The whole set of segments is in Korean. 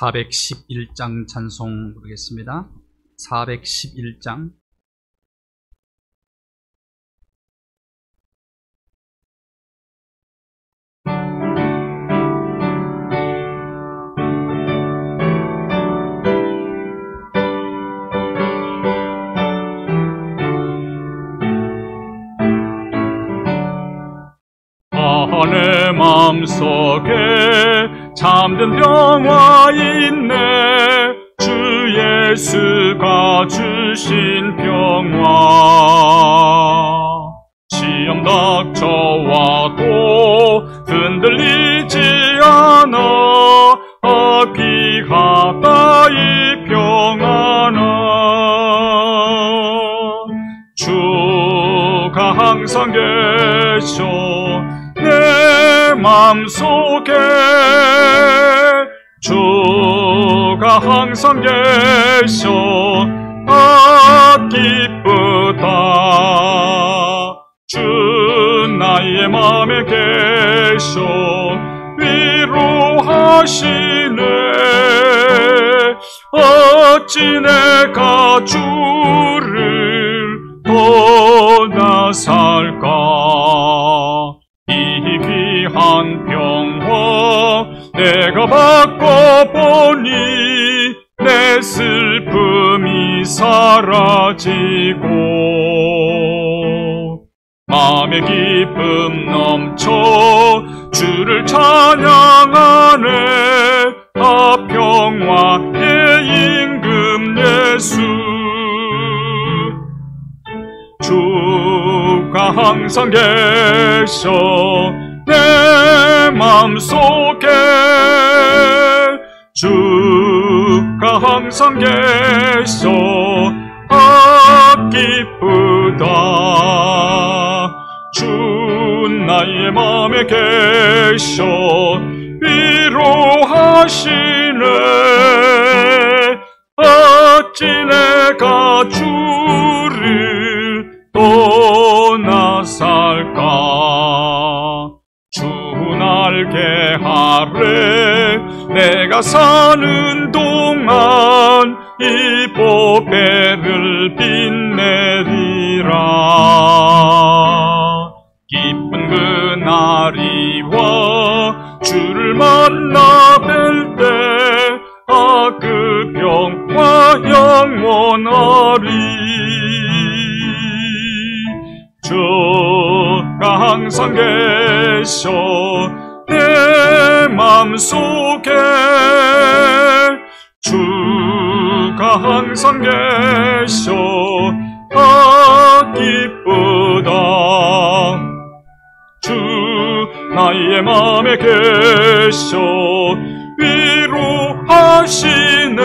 411장 찬송 부르겠습니다. 411장. 내 맘속에 잠든 평화 있네. 주 예수가 주신 평화. 시험 닥쳐와도 흔들리지 않아. 귀하다 이 평안아. 주가 항상 계셔 내 맘속에. 주가 항상 계셔 기쁘다. 주 나의 맘에 계셔 위로하시네. 어찌 내가 주를 떠나 살까. 이 귀한 평화 내가 바꿔보니 내 슬픔이 사라지고 마음의 기쁨 넘쳐 주를 찬양하네. 평화의 임금 예수. 주가 항상 계셔 내 맘속에. 주가 항상 계셔 기쁘다. 주 나의 맘에 계셔 위로하시네. 어찌 내가 주를 떠나 살까. 주 날개 아래 내가 사는 동안 이 보배를 빛내리라. 기쁜 그날이 와 주를 만나 뵐 때 그 평화 영원하리. 주가 항상 계셔 내 맘속에. 주가 항상 계셔 기쁘다. 주 나의 맘에 계셔 위로하시네.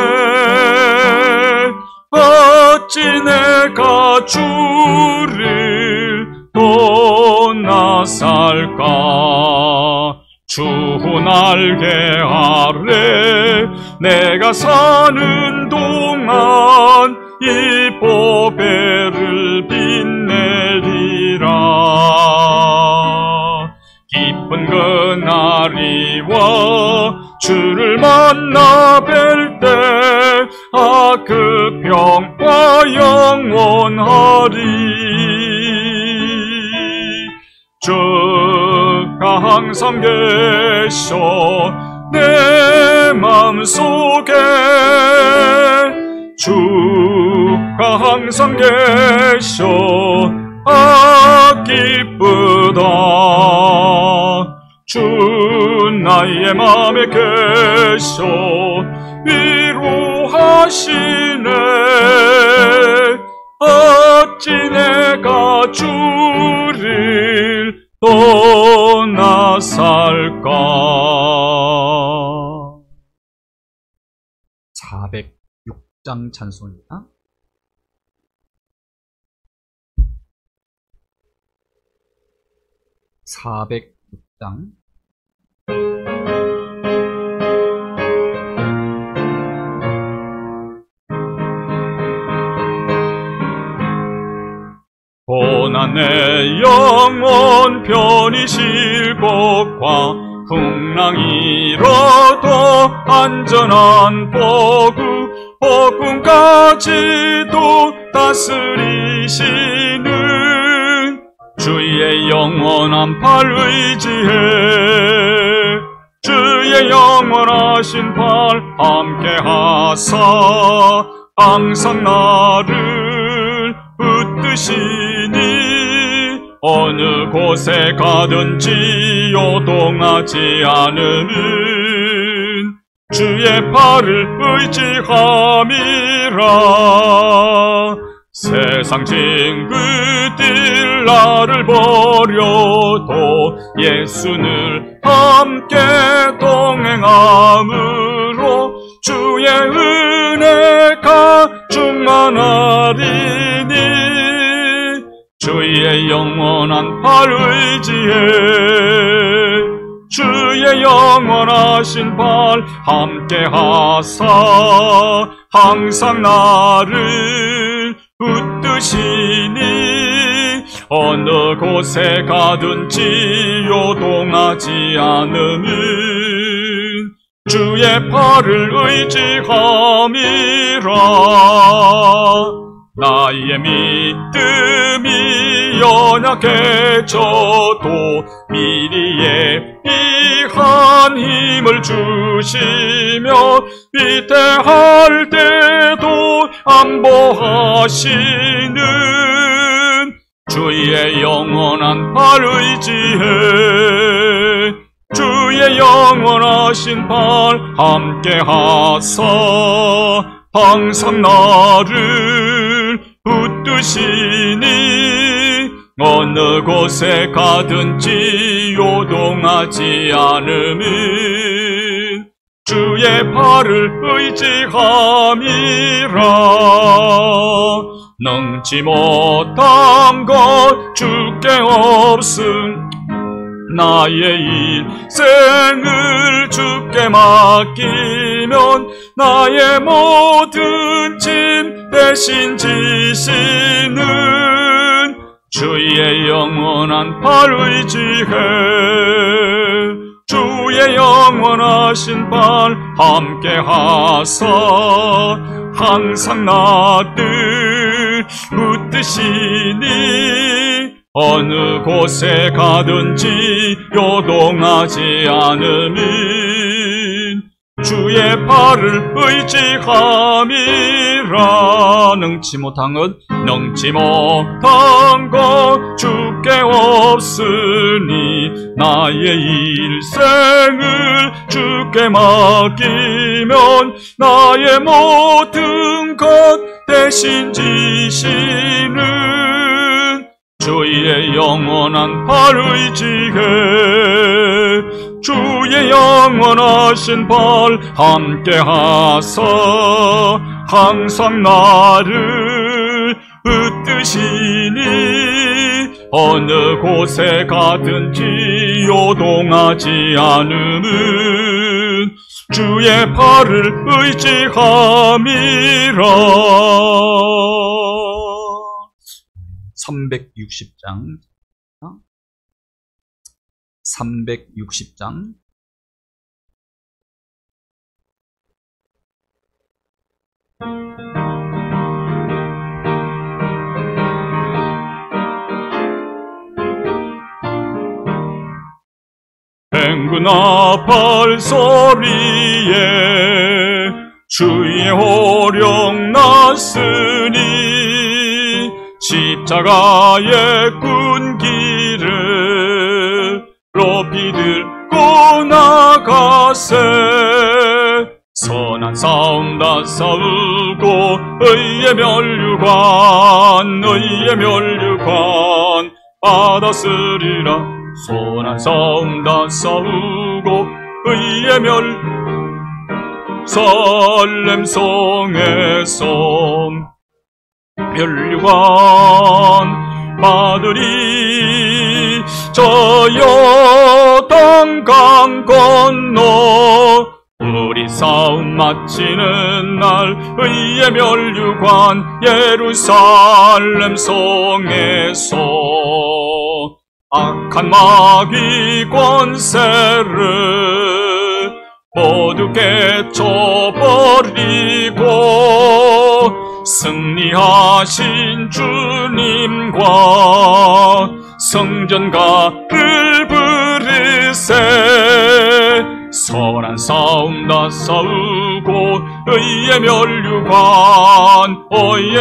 어찌 내가 주를 떠나 살까. 주 날개 아래 내가 사는 동안 이 보배를 빛내리라. 기쁜 그날이 와 주를 만나 뵐 때 그 평화 영원하리. 주가 항상 계셔 내 맘속에. 주가 항상 계셔 기쁘다. 주 나의 맘에 계셔 위로하시네. 어찌 내가 주를 떠나 살까. 406장 찬송입니다. (406장) 고난 내 영혼 편히 쉴 곳과 풍랑 풍랑 잃어도 안전한 복음까지도 다스리시는 주의 영원한 팔 의지해 주의 영원하신 팔 함께하사 항상 나를 붙드시니 어느 곳에 가든지 요동하지 않으는 주의 팔을 의지함이라. 세상 징그들 나를 버려도 예수는 함께 동행함으로 주의 은혜가 충만하리니 주의 영원한 팔 의지해 주의 영원하신 팔 함께하사 항상 나를 붙드시니 어느 곳에 가든지 요동하지 않으면 주의 팔을 의지함이라. 나의 믿음이 연약해져도 미리 예비한 힘을 주시며 위태할 때도 안보하시는 주의 영원한 팔 의지해 주의 영원하신 팔 함께하사 항상 나를 붙드시니 어느 곳에 가든지 요동하지 않으면 주의 팔을 의지함이라. 능지 못한 것 주께 없음 나의 인생을 주께 맡기면 나의 모든 짐 대신 지시는 주의 영원한 팔 의지해 주의 영원하신 팔 함께하사 항상 나를 붙드시니 어느 곳에 가든지 요동하지 않으면 주의 팔을 의지함이라. 능치 못한 것 주께 없으니 나의 일생을 주께 맡기면 나의 모든 것 대신 지시는 주의 영원한 팔 의지해 주의 영원하신 팔 함께하사 항상 나를 붙드시니 어느 곳에 가든지 요동하지 않으면 주의 팔을 의지함이라. 360장 360장 행군아 발소리에 주의 호령 났으니 십자가의 군기를 높이 들고 나가세. 선한 싸움 다 싸우고 의의 멸류관 받았으리라. 선한 싸움 다 싸우고 의의 설렘성에서 멸류관 받으리. 저 요단강 건너 우리 싸움 마치는 날 의의 멸류관 예루살렘 성에서 악한 마귀 권세를 모두 깨쳐버리고 승리하신 주님과 성전가를 부르세. 선한 싸움 다 싸우고 의의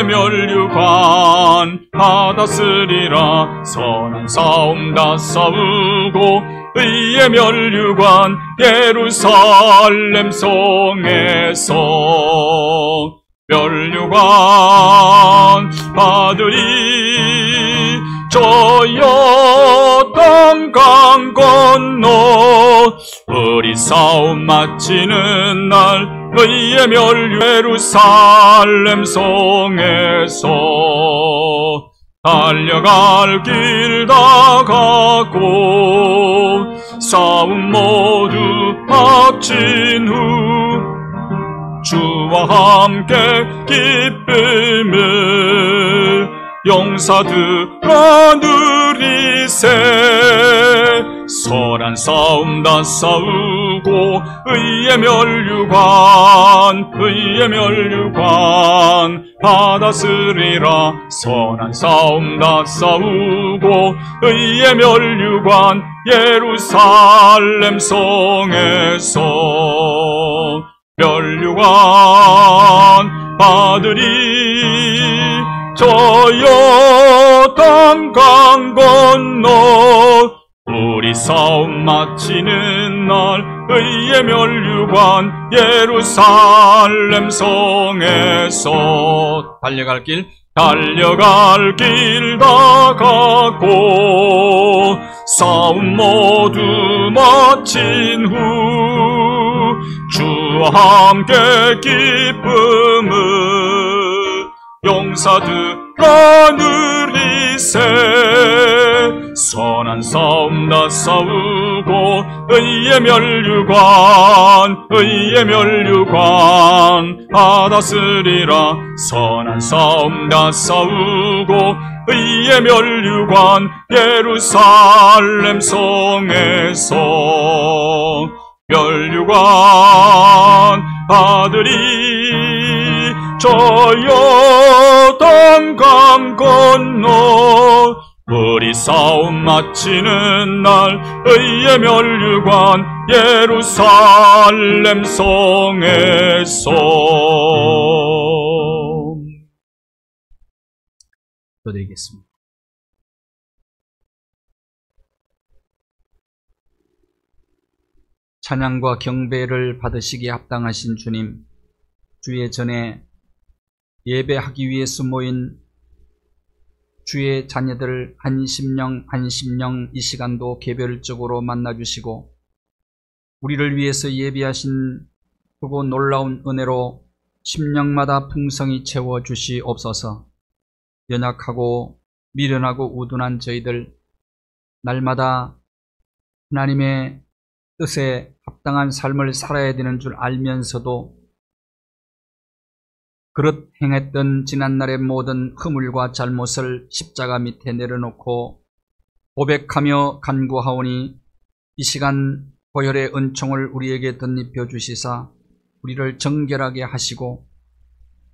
면류관 받았으리라. 선한 싸움 다 싸우고 의의 면류관 예루살렘 성에서 면류관 받으리. 저 요단강 건너 우리 싸움 마치는 날 의의 예루살렘 성에서 달려갈 길 다 가고 싸움 모두 마친 후 주와 함께 기쁨을 용사들아 누리세. 선한 싸움 다 싸우고 의의 면류관 받았으리라. 선한 싸움 다 싸우고 의의 면류관 예루살렘 성에서 면류관 받으리. 저 요단강 건너 우리 싸움 마치는 날 의의 면류관 예루살렘 성에서 달려갈 길 다 가고 싸움 모두 마친 후 주와 함께 기쁨을 용사들아 누리세. 선한 싸움 다 싸우고 의의 면류관 받았으리라. 선한 싸움 다 싸우고 의의 면류관 예루살렘 성에서 면류관 받으리. 저 요단강 건너 우리 싸움 마치는 날 의의 면류관 예루살렘 성에서. 기도드리겠습니다. 찬양과 경배를 받으시기에 합당하신 주님, 주의 전에 예배하기 위해서 모인 주의 자녀들 한 심령 이 시간도 개별적으로 만나주시고 우리를 위해서 예비하신 크고 놀라운 은혜로 심령마다 풍성히 채워주시옵소서. 연약하고 미련하고 우둔한 저희들 날마다 하나님의 뜻에 합당한 삶을 살아야 되는 줄 알면서도 그릇 행했던 지난날의 모든 허물과 잘못을 십자가 밑에 내려놓고 고백하며 간구하오니 이 시간 보혈의 은총을 우리에게 덧입혀 주시사 우리를 정결하게 하시고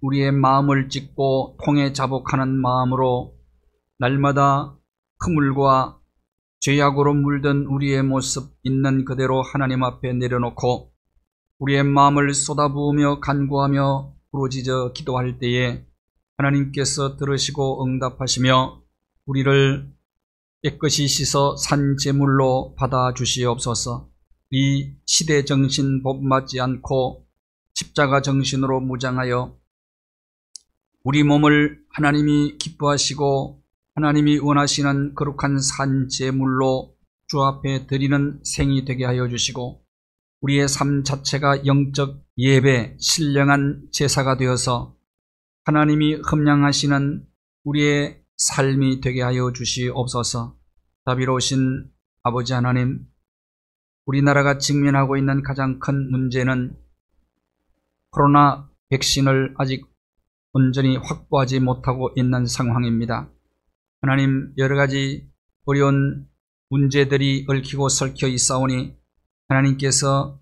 우리의 마음을 찢고 통에 자복하는 마음으로 날마다 허물과 죄악으로 물든 우리의 모습 있는 그대로 하나님 앞에 내려놓고 우리의 마음을 쏟아부으며 간구하며 부르짖어 기도할 때에 하나님께서 들으시고 응답하시며 우리를 깨끗이 씻어 산 제물로 받아주시옵소서. 이 시대 정신 본받지 않고 십자가 정신으로 무장하여 우리 몸을 하나님이 기뻐하시고 하나님이 원하시는 거룩한 산 제물로 주 앞에 드리는 생이 되게 하여 주시고 우리의 삶 자체가 영적 예배, 신령한 제사가 되어서 하나님이 흠양하시는 우리의 삶이 되게 하여 주시옵소서. 자비로우신 아버지 하나님, 우리나라가 직면하고 있는 가장 큰 문제는 코로나 백신을 아직 온전히 확보하지 못하고 있는 상황입니다. 하나님, 여러 가지 어려운 문제들이 얽히고 설켜 있사오니 하나님께서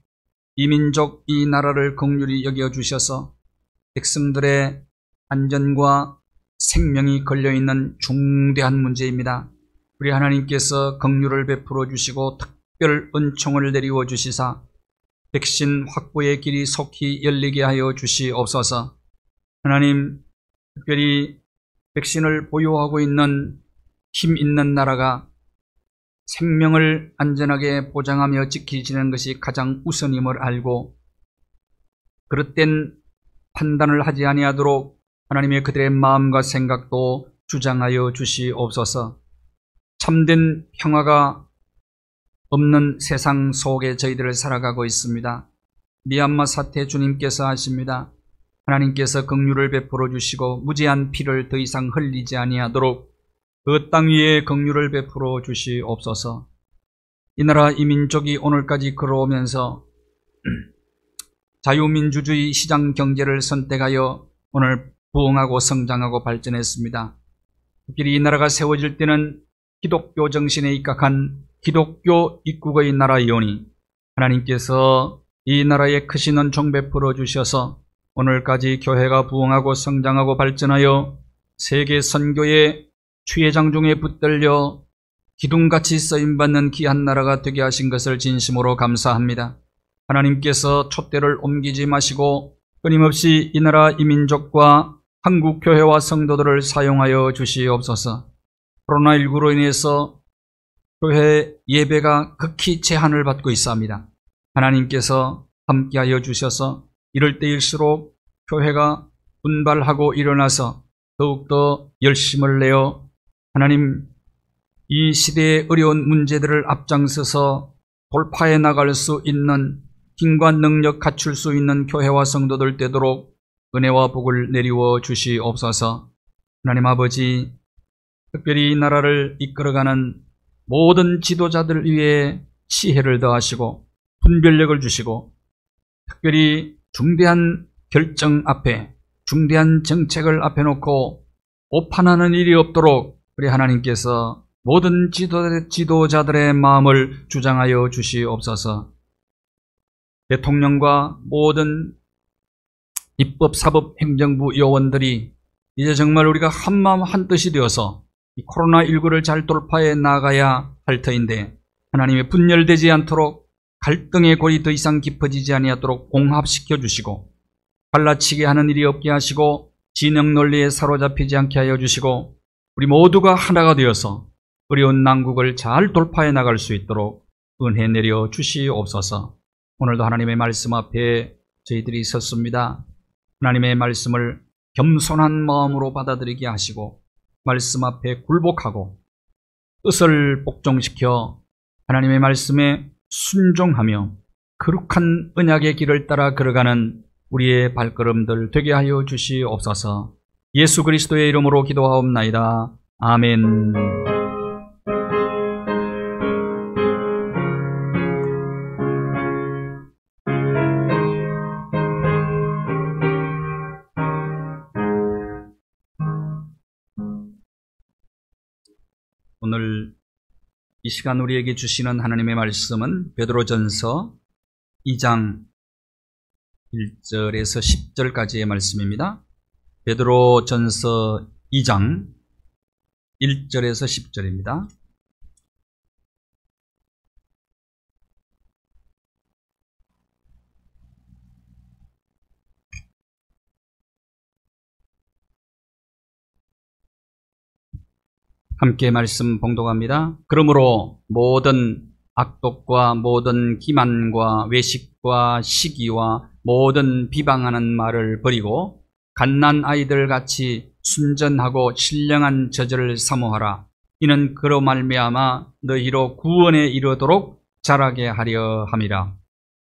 이 민족, 이 나라를 긍휼히 여겨주셔서 백성들의 안전과 생명이 걸려있는 중대한 문제입니다. 우리 하나님께서 긍휼을 베풀어 주시고 특별 은총을 내리워 주시사 백신 확보의 길이 속히 열리게 하여 주시옵소서. 하나님, 특별히 백신을 보유하고 있는 힘 있는 나라가 생명을 안전하게 보장하며 지키시는 것이 가장 우선임을 알고 그릇된 판단을 하지 아니하도록 하나님의 그들의 마음과 생각도 주장하여 주시옵소서. 참된 평화가 없는 세상 속에 저희들을 살아가고 있습니다. 미얀마 사태 주님께서 하십니다. 하나님께서 긍휼을 베풀어 주시고 무죄한 피를 더 이상 흘리지 아니하도록 그 땅 위에 긍휼을 베풀어 주시옵소서. 이 나라 이 민족이 오늘까지 걸어오면서 자유민주주의 시장 경제를 선택하여 오늘 부흥하고 성장하고 발전했습니다. 특별히 이 나라가 세워질 때는 기독교 정신에 입각한 기독교 입국의 나라이오니 하나님께서 이 나라에 크신 은총 베풀어 주셔서 오늘까지 교회가 부흥하고 성장하고 발전하여 세계 선교의 추회장 중에 붙들려 기둥같이 쓰임받는 귀한 나라가 되게 하신 것을 진심으로 감사합니다. 하나님께서 촛대를 옮기지 마시고 끊임없이 이 나라 이 민족과 한국 교회와 성도들을 사용하여 주시옵소서. 코로나19로 인해서 교회 예배가 극히 제한을 받고 있습니다. 하나님께서 함께하여 주셔서 이럴 때일수록 교회가 분발하고 일어나서 더욱더 열심을 내어 하나님, 이 시대의 어려운 문제들을 앞장서서 돌파해 나갈 수 있는 힘과 능력 갖출 수 있는 교회와 성도들 되도록 은혜와 복을 내리워 주시옵소서. 하나님 아버지, 특별히 이 나라를 이끌어가는 모든 지도자들 위에 지혜를 더하시고 분별력을 주시고 특별히 중대한 결정 앞에 중대한 정책을 앞에 놓고 오판하는 일이 없도록 우리 하나님께서 모든 지도자들의 마음을 주장하여 주시옵소서. 대통령과 모든 입법, 사법, 행정부 요원들이 이제 정말 우리가 한마음 한뜻이 되어서 이 코로나19를 잘 돌파해 나가야 할 터인데 하나님의 분열되지 않도록 갈등의 골이 더 이상 깊어지지 아니하도록 봉합시켜 주시고 갈라치게 하는 일이 없게 하시고 진영 논리에 사로잡히지 않게 하여 주시고 우리 모두가 하나가 되어서 어려운 난국을 잘 돌파해 나갈 수 있도록 은혜 내려 주시옵소서. 오늘도 하나님의 말씀 앞에 저희들이 섰습니다. 하나님의 말씀을 겸손한 마음으로 받아들이게 하시고 말씀 앞에 굴복하고 뜻을 복종시켜 하나님의 말씀에 순종하며 거룩한 언약의 길을 따라 걸어가는 우리의 발걸음들 되게 하여 주시옵소서. 예수 그리스도의 이름으로 기도하옵나이다. 아멘. 오늘 이 시간 우리에게 주시는 하나님의 말씀은 베드로전서 2장 1절에서 10절까지의 말씀입니다. 베드로전서 2장 1절에서 10절입니다. 함께 말씀 봉독합니다. 그러므로 모든 악독과 모든 기만과 외식과 시기와 모든 비방하는 말을 버리고 갓난 아이들 같이 순전하고 신령한 저절을 사모하라. 이는 그로 말미암아 너희로 구원에 이르도록 자라게 하려 함이라.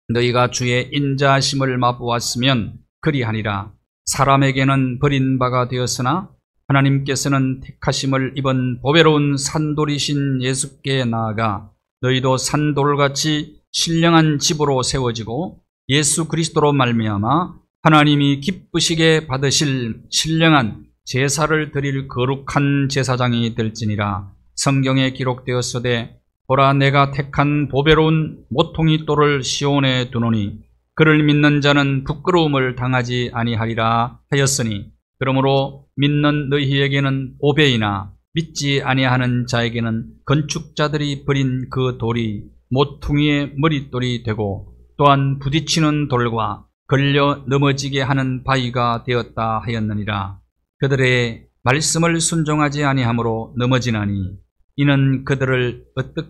너희가 주의 인자하심을 맛보았으면 그리하니라. 사람에게는 버린 바가 되었으나 하나님께서는 택하심을 입은 보배로운 산돌이신 예수께 나아가 너희도 산돌같이 신령한 집으로 세워지고 예수 그리스도로 말미암아 하나님이 기쁘시게 받으실 신령한 제사를 드릴 거룩한 제사장이 될지니라. 성경에 기록되었으되 보라, 내가 택한 보배로운 모퉁이 돌을 시온에 두노니 그를 믿는 자는 부끄러움을 당하지 아니하리라 하였으니, 그러므로 믿는 너희에게는 보배이나 믿지 아니하는 자에게는 건축자들이 버린 그 돌이 모퉁이의 머릿돌이 되고 또한 부딪히는 돌과 걸려 넘어지게 하는 바위가 되었다 하였느니라. 그들의 말씀을 순종하지 아니하므로 넘어지나니 이는 그들을 어떻게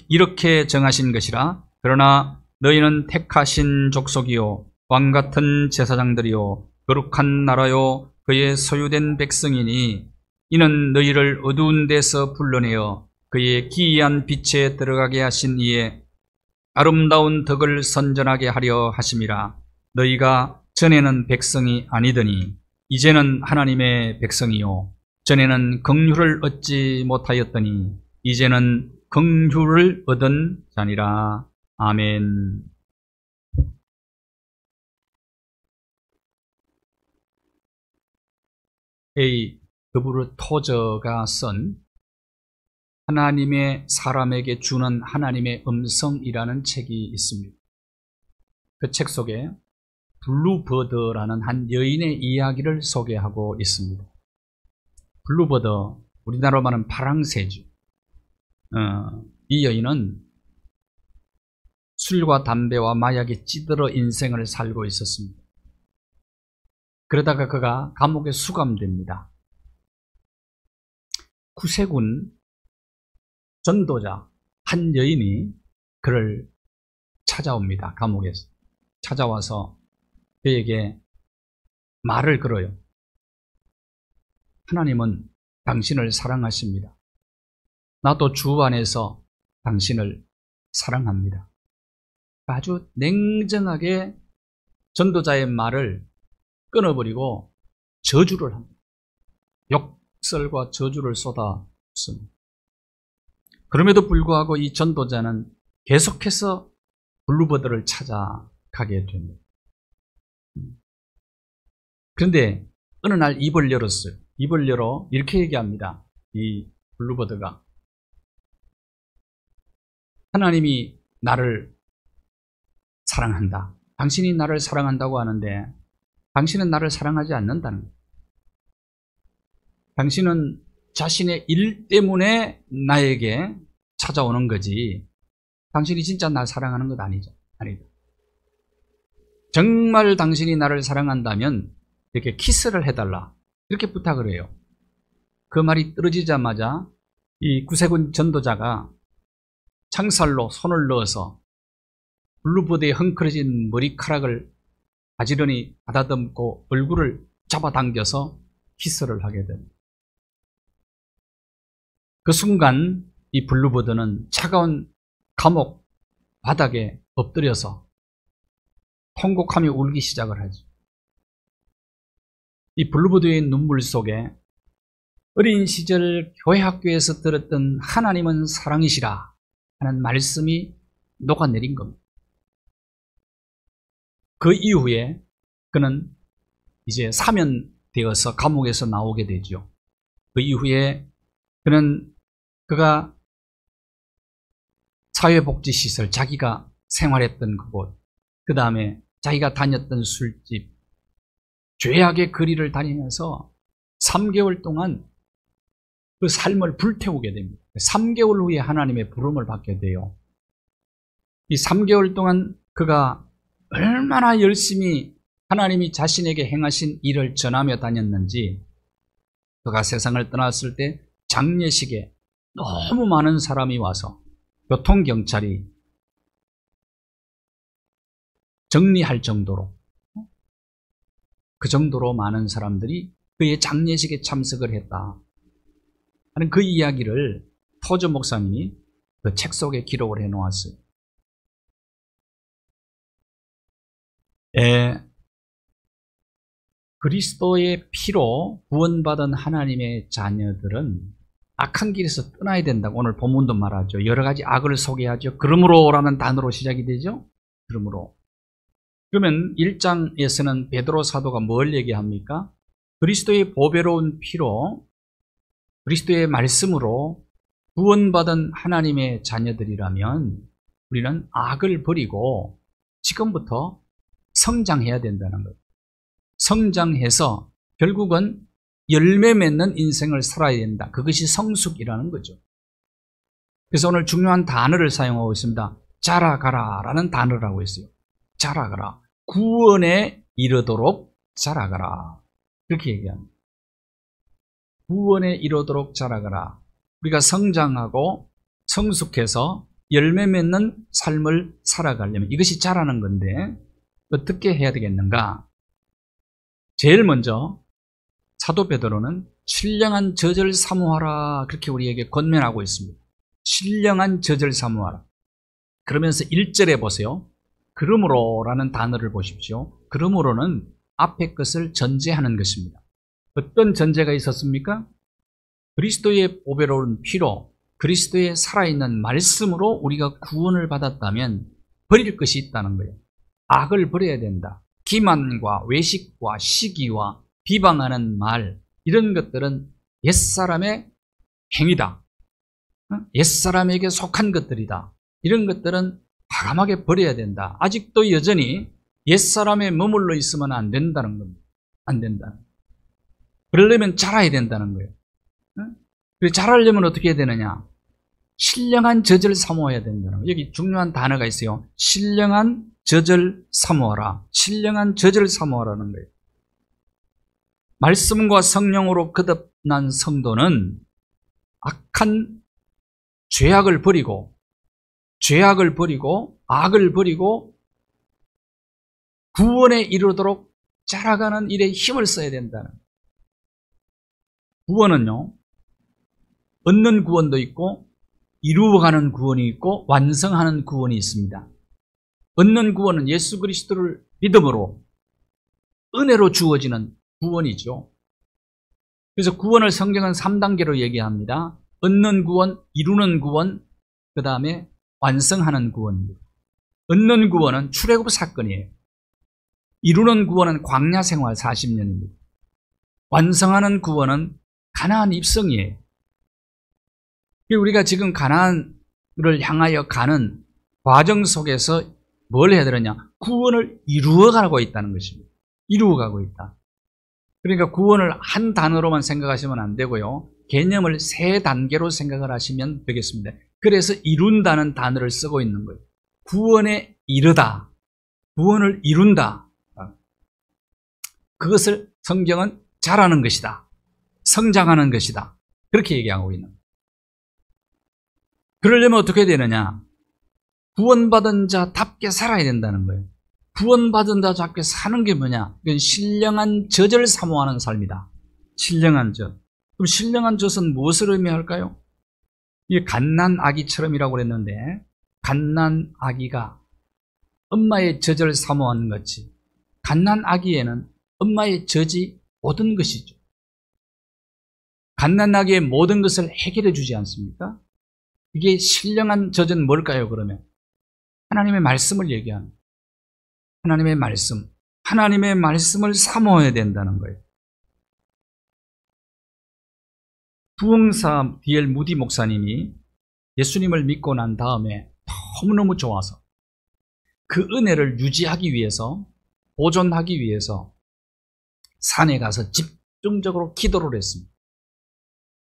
이렇게 정하신 것이라. 그러나 너희는 택하신 족속이요 왕같은 제사장들이요 거룩한 나라요 그의 소유된 백성이니 이는 너희를 어두운 데서 불러내어 그의 기이한 빛에 들어가게 하신 이의 아름다운 덕을 선전하게 하려 하심이라. 너희가 전에는 백성이 아니더니 이제는 하나님의 백성이요 전에는 긍휼을 얻지 못하였더니 이제는 긍휼을 얻은 자니라. 아멘. 더부르 토저가 쓴 하나님의 사람에게 주는 하나님의 음성이라는 책이 있습니다. 그 책 속에 블루버드라는 한 여인의 이야기를 소개하고 있습니다. 블루버드, 우리나라로 말하는 파랑새죠. 이 여인은 술과 담배와 마약에 찌들어 인생을 살고 있었습니다. 그러다가 그가 감옥에 수감됩니다. 구세군 전도자 한 여인이 그를 찾아옵니다. 감옥에서 찾아와서 그에게 말을 걸어요. 하나님은 당신을 사랑하십니다. 나도 주 안에서 당신을 사랑합니다. 아주 냉정하게 전도자의 말을 끊어버리고 저주를 합니다. 욕설과 저주를 쏟아붓습니다. 그럼에도 불구하고 이 전도자는 계속해서 블루버드를 찾아가게 됩니다. 그런데 어느 날 입을 열었어요. 입을 열어 이렇게 얘기합니다. 이 블루버드가 하나님이 나를 사랑한다. 당신이 나를 사랑한다고 하는데 당신은 나를 사랑하지 않는다는 거예요. 당신은 자신의 일 때문에 나에게 찾아오는 거지 당신이 진짜 날 사랑하는 것 아니다. 정말 당신이 나를 사랑한다면 이렇게 키스를 해달라. 이렇게 부탁을 해요. 그 말이 떨어지자마자 이 구세군 전도자가 창살로 손을 넣어서 블루버드의 헝클어진 머리카락을 가지런히 가다듬고 얼굴을 잡아당겨서 키스를 하게 됩니다. 그 순간 이 블루버드는 차가운 감옥 바닥에 엎드려서 통곡하며 울기 시작을 하죠. 이 블루버드의 눈물 속에 어린 시절 교회 학교에서 들었던 하나님은 사랑이시라 하는 말씀이 녹아내린 겁니다. 그 이후에 그는 이제 사면되어서 감옥에서 나오게 되죠. 그 이후에 그가 사회복지시설, 자기가 생활했던 그곳, 그 다음에 자기가 다녔던 술집, 죄악의 거리를 다니면서 3개월 동안 그 삶을 불태우게 됩니다. 3개월 후에 하나님의 부름을 받게 돼요. 이 3개월 동안 그가 얼마나 열심히 하나님이 자신에게 행하신 일을 전하며 다녔는지 그가 세상을 떠났을 때 장례식에 너무 많은 사람이 와서 교통경찰이 정리할 정도로 그 정도로 많은 사람들이 그의 장례식에 참석을 했다 하는 그 이야기를 토저 목사님이 그 책 속에 기록을 해놓았어요. 그리스도의 피로 구원받은 하나님의 자녀들은 악한 길에서 떠나야 된다고 오늘 본문도 말하죠. 여러 가지 악을 소개하죠. 그러므로라는 단어로 시작이 되죠. 그러므로. 그러면 1장에서는 베드로 사도가 뭘 얘기합니까? 그리스도의 보배로운 피로, 그리스도의 말씀으로 구원받은 하나님의 자녀들이라면 우리는 악을 버리고 지금부터 성장해야 된다는 거예요. 성장해서 결국은 열매 맺는 인생을 살아야 된다. 그것이 성숙이라는 거죠. 그래서 오늘 중요한 단어를 사용하고 있습니다. 자라가라 라는 단어를 하고 있어요. 자라가라. 구원에 이르도록 자라가라. 그렇게 얘기합니다. 구원에 이르도록 자라가라. 우리가 성장하고 성숙해서 열매 맺는 삶을 살아가려면 이것이 자라는 건데 어떻게 해야 되겠는가? 제일 먼저 사도 베드로는 신령한 젖을 사모하라 그렇게 우리에게 권면하고 있습니다. 신령한 젖을 사모하라. 그러면서 1절에 보세요. 그러므로라는 단어를 보십시오. 그러므로는 앞에 것을 전제하는 것입니다. 어떤 전제가 있었습니까? 그리스도의 보배로운 피로 그리스도의 살아있는 말씀으로 우리가 구원을 받았다면 버릴 것이 있다는 거예요. 악을 버려야 된다. 기만과 외식과 시기와 비방하는 말, 이런 것들은 옛사람의 행위다. 옛사람에게 속한 것들이다. 이런 것들은 과감하게 버려야 된다. 아직도 여전히 옛사람에 머물러 있으면 안 된다는 겁니다. 안 된다. 그러려면 자라야 된다는 거예요. 자라려면 어떻게 해야 되느냐? 신령한 젖을 사모해야 된다는 거예요. 여기 중요한 단어가 있어요. 신령한 젖을 사모하라. 신령한 젖을 사모하라는 거예요. 말씀과 성령으로 거듭난 성도는 악한 죄악을 버리고 악을 버리고 구원에 이르도록 자라가는 일에 힘을 써야 된다는 거예요. 구원은요, 얻는 구원도 있고 이루어가는 구원이 있고 완성하는 구원이 있습니다. 얻는 구원은 예수 그리스도를 믿음으로 은혜로 주어지는 구원이죠. 그래서 구원을 성경은 3단계로 얘기합니다. 얻는 구원, 이루는 구원, 그 다음에 완성하는 구원입니다. 얻는 구원은 출애굽 사건이에요. 이루는 구원은 광야 생활 40년입니다. 완성하는 구원은 가나안 입성이에요. 우리가 지금 가나안을 향하여 가는 과정 속에서 뭘 해야 되느냐? 구원을 이루어가고 있다는 것입니다. 이루어가고 있다. 그러니까 구원을 한 단어로만 생각하시면 안 되고요. 개념을 3단계로 생각을 하시면 되겠습니다. 그래서 이룬다는 단어를 쓰고 있는 거예요. 구원에 이르다. 구원을 이룬다. 그것을 성경은 자라는 것이다. 성장하는 것이다. 그렇게 얘기하고 있는 거예요. 그러려면 어떻게 되느냐? 구원받은 자답게 살아야 된다는 거예요. 구원받은 자답게 사는 게 뭐냐? 이건 신령한 젖을 사모하는 삶이다. 신령한 젖. 그럼 신령한 젖은 무엇을 의미할까요? 이게 갓난아기처럼이라고 그랬는데, 갓난아기가 엄마의 젖을 사모하는 것이, 갓난아기에는 엄마의 젖이 모든 것이죠. 갓난아기의 모든 것을 해결해 주지 않습니까? 이게 신령한 젖은 뭘까요, 그러면? 하나님의 말씀을 얘기하는 거예요. 하나님의 말씀. 하나님의 말씀을 사모해야 된다는 거예요. 부흥사 D.L. 무디 목사님이 예수님을 믿고 난 다음에 너무너무 좋아서 그 은혜를 유지하기 위해서, 보존하기 위해서 산에 가서 집중적으로 기도를 했습니다.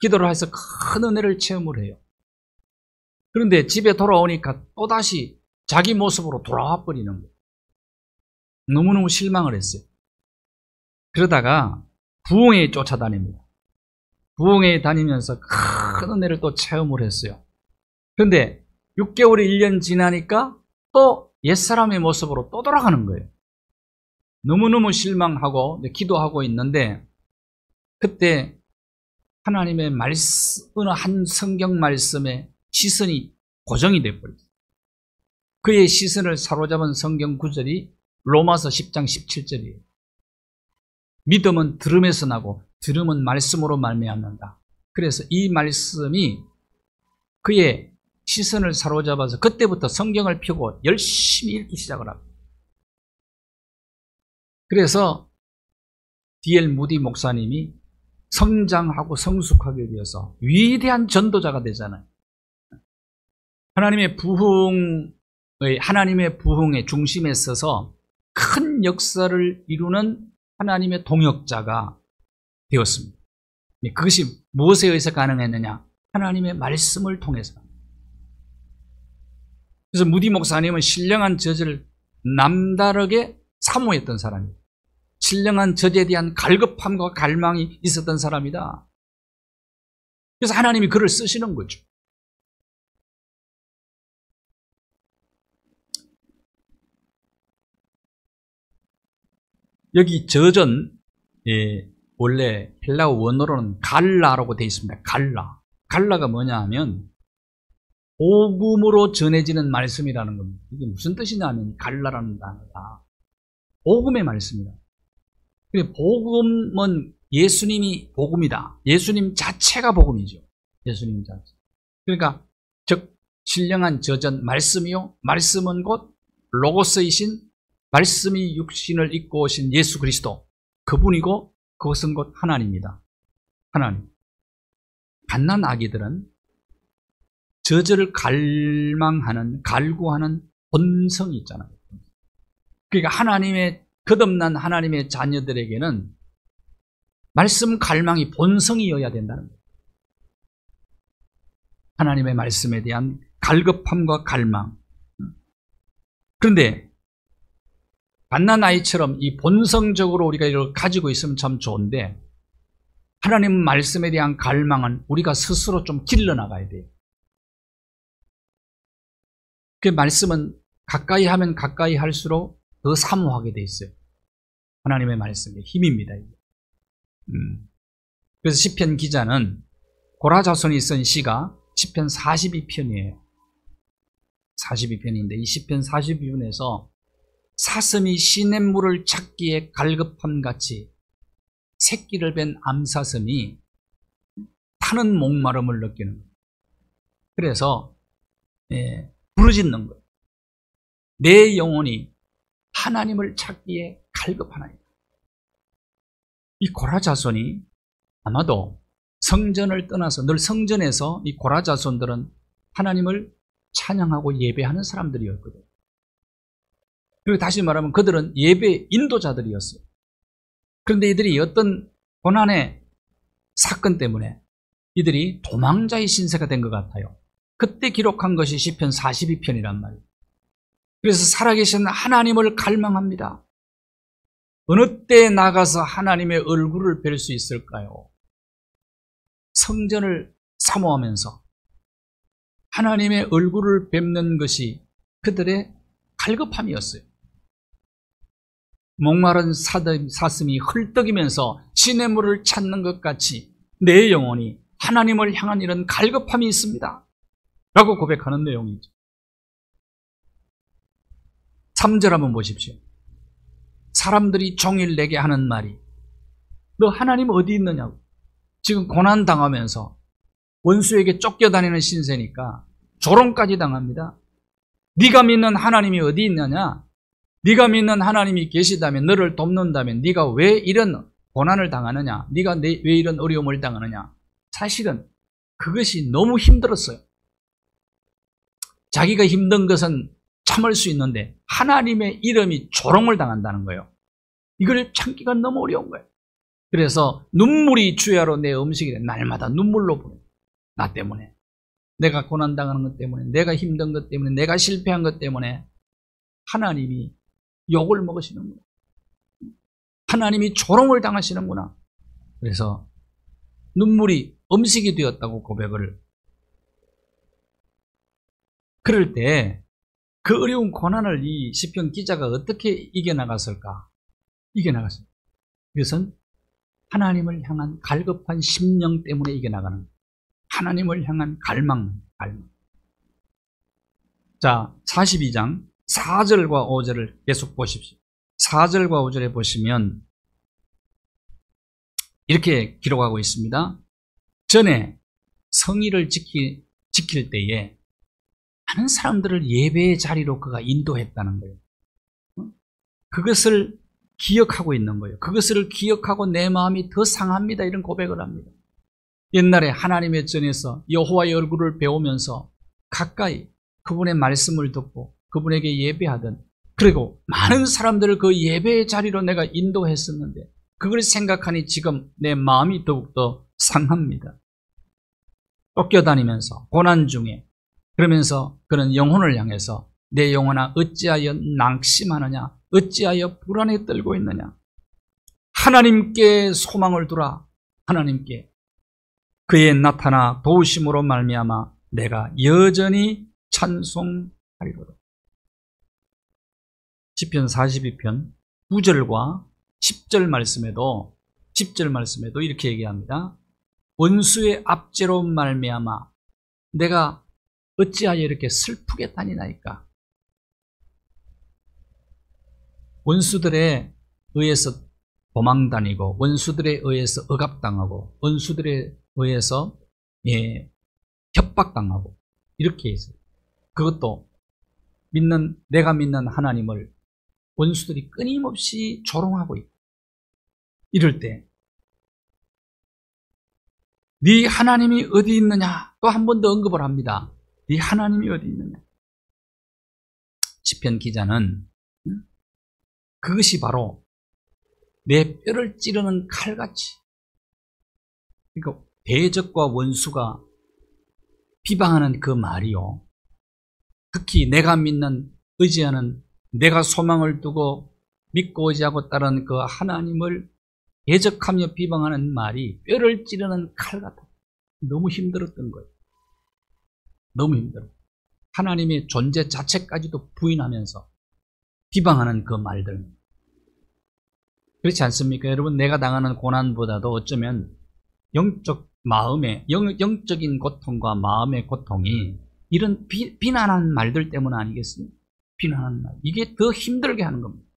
기도를 해서 큰 은혜를 체험을 해요. 그런데 집에 돌아오니까 또다시 자기 모습으로 돌아와 버리는 거예요. 너무너무 실망을 했어요. 그러다가 부흥회에 쫓아다닙니다. 부흥회에 다니면서 큰 은혜를 또 체험을 했어요. 그런데 6개월이 1년 지나니까 또 옛사람의 모습으로 또 돌아가는 거예요. 너무너무 실망하고 기도하고 있는데 그때 하나님의 말씀, 어느 한 성경 말씀에 시선이 고정이 되어버렸어요. 그의 시선을 사로잡은 성경 구절이 로마서 10장 17절이에요. 믿음은 들음에서 나고 들음은 말씀으로 말미암는다. 그래서 이 말씀이 그의 시선을 사로잡아서 그때부터 성경을 펴고 열심히 읽기 시작을 합니다. 그래서 D.L. 무디 목사님이 성장하고 성숙하기 위해서 위대한 전도자가 되잖아요. 하나님의 부흥의 중심에 서서 큰 역사를 이루는 하나님의 동역자가 되었습니다. 그것이 무엇에 의해서 가능했느냐? 하나님의 말씀을 통해서. 그래서 무디 목사님은 신령한 저주를 남다르게 사모했던 사람이에요. 신령한 저주에 대한 갈급함과 갈망이 있었던 사람이다. 그래서 하나님이 그를 쓰시는 거죠. 여기 저전, 원래 헬라어 원어로는 갈라라고 되어 있습니다. 갈라. 갈라가 뭐냐 하면 복음으로 전해지는 말씀이라는 겁니다. 이게 무슨 뜻이냐 하면 갈라라는 단어가 복음의 말씀이다. 복음은 예수님이 복음이다. 예수님 자체가 복음이죠. 예수님 자체. 그러니까 즉 신령한 저전 말씀이요. 말씀은 곧 로고스이신 말씀이 육신을 입고 오신 예수 그리스도 그분이고 그것은 곧 하나님입니다. 하나님. 갓난 아기들은 저절을 갈구하는 본성이 있잖아요. 그러니까 거듭난 하나님의 자녀들에게는 말씀 갈망이 본성이어야 된다는 거예요. 하나님의 말씀에 대한 갈급함과 갈망. 그런데 갓난 아이처럼 이 본성적으로 우리가 이걸 가지고 있으면 참 좋은데 하나님 말씀에 대한 갈망은 우리가 스스로 좀 길러나가야 돼요. 그 말씀은 가까이 하면 가까이 할수록 더 사모하게 돼 있어요. 하나님의 말씀의 힘입니다. 그래서 시편 기자는 고라자손이 쓴 시가 시편 42편이에요. 42편인데 이 시편 42편에서 사슴이 시냇물을 찾기에 갈급함 같이 새끼를 뵌 암사슴이 타는 목마름을 느끼는 거예요. 그래서 부르짖는 거예요. 내 영혼이 하나님을 찾기에 갈급하나이다. 이 고라자손이 아마도 성전을 떠나서 늘 성전에서 이 고라자손들은 하나님을 찬양하고 예배하는 사람들이었거든요. 그리고 다시 말하면 그들은 예배 인도자들이었어요. 그런데 이들이 어떤 고난의 사건 때문에 이들이 도망자의 신세가 된 것 같아요. 그때 기록한 것이 시편 42편이란 말이에요. 그래서 살아계신 하나님을 갈망합니다. 어느 때 나가서 하나님의 얼굴을 뵐 수 있을까요? 성전을 사모하면서 하나님의 얼굴을 뵙는 것이 그들의 갈급함이었어요. 목마른 사슴이 헐떡이면서 시냇물을 찾는 것 같이 내 영혼이 하나님을 향한 이런 갈급함이 있습니다. 라고 고백하는 내용이죠. 3절 한번 보십시오. 사람들이 종일 내게 하는 말이 너 하나님 어디 있느냐고. 지금 고난 당하면서 원수에게 쫓겨다니는 신세니까 조롱까지 당합니다. 네가 믿는 하나님이 어디 있느냐? 네가 믿는 하나님이 계시다면 너를 돕는다면 네가 왜 이런 고난을 당하느냐? 네가 왜 이런 어려움을 당하느냐? 사실은 그것이 너무 힘들었어요. 자기가 힘든 것은 참을 수 있는데 하나님의 이름이 조롱을 당한다는 거예요. 이걸 참기가 너무 어려운 거예요. 그래서 눈물이 주야로 내 음식이래. 날마다 눈물로 보내. 나 때문에. 내가 고난당하는 것 때문에, 내가 힘든 것 때문에, 내가 실패한 것 때문에 하나님이 욕을 먹으시는구나. 하나님이 조롱을 당하시는구나. 그래서 눈물이 음식이 되었다고 고백을. 그럴 때 그 어려운 고난을 이 시편 기자가 어떻게 이겨나갔을까? 이겨나갔습니다. 그것은 하나님을 향한 갈급한 심령 때문에 이겨나가는 거예요. 하나님을 향한 갈망. 자, 42장 4절과 5절을 계속 보십시오. 4절과 5절에 보시면 이렇게 기록하고 있습니다. 전에 성의를 지킬 때에 많은 사람들을 예배의 자리로 그가 인도했다는 거예요. 그것을 기억하고 있는 거예요. 그것을 기억하고 내 마음이 더 상합니다. 이런 고백을 합니다. 옛날에 하나님의 전에서 여호와의 얼굴을 배우면서 가까이 그분의 말씀을 듣고 그분에게 예배하던, 그리고 많은 사람들을 그 예배의 자리로 내가 인도했었는데 그걸 생각하니 지금 내 마음이 더욱더 상합니다. 쫓겨다니면서 고난 중에, 그러면서 그는 영혼을 향해서 내 영혼아 어찌하여 낙심하느냐, 어찌하여 불안에 떨고 있느냐, 하나님께 소망을 두라. 하나님께 그의 나타나 도우심으로 말미암아 내가 여전히 찬송하리로다. 시편 42편 9절과 10절 말씀에도 이렇게 얘기합니다. 원수의 압제로 말미암아 내가 어찌하여 이렇게 슬프게 다니나이까. 원수들에 의해서 도망다니고, 원수들에 의해서 억압당하고, 원수들에 의해서 협박당하고 이렇게 있어요. 그것도 내가 믿는 하나님을 원수들이 끊임없이 조롱하고 있고, 이럴 때 네 하나님이 어디 있느냐, 또 한 번 더 언급을 합니다. 네 하나님이 어디 있느냐. 시편 기자는 그것이 바로 내 뼈를 찌르는 칼같이, 그러니까 대적과 원수가 비방하는 그 말이요, 특히 내가 믿는, 의지하는, 내가 소망을 두고 믿고 의지하고 따르는 그 하나님을 대적하며 비방하는 말이 뼈를 찌르는 칼 같아. 너무 힘들었던 거예요. 너무 힘들어. 하나님의 존재 자체까지도 부인하면서 비방하는 그 말들. 그렇지 않습니까? 여러분, 내가 당하는 고난보다도 어쩌면 영적인 고통과 마음의 고통이 이런 비난하는 말들 때문 아니겠습니까? 비난하는 말. 이게 더 힘들게 하는 겁니다.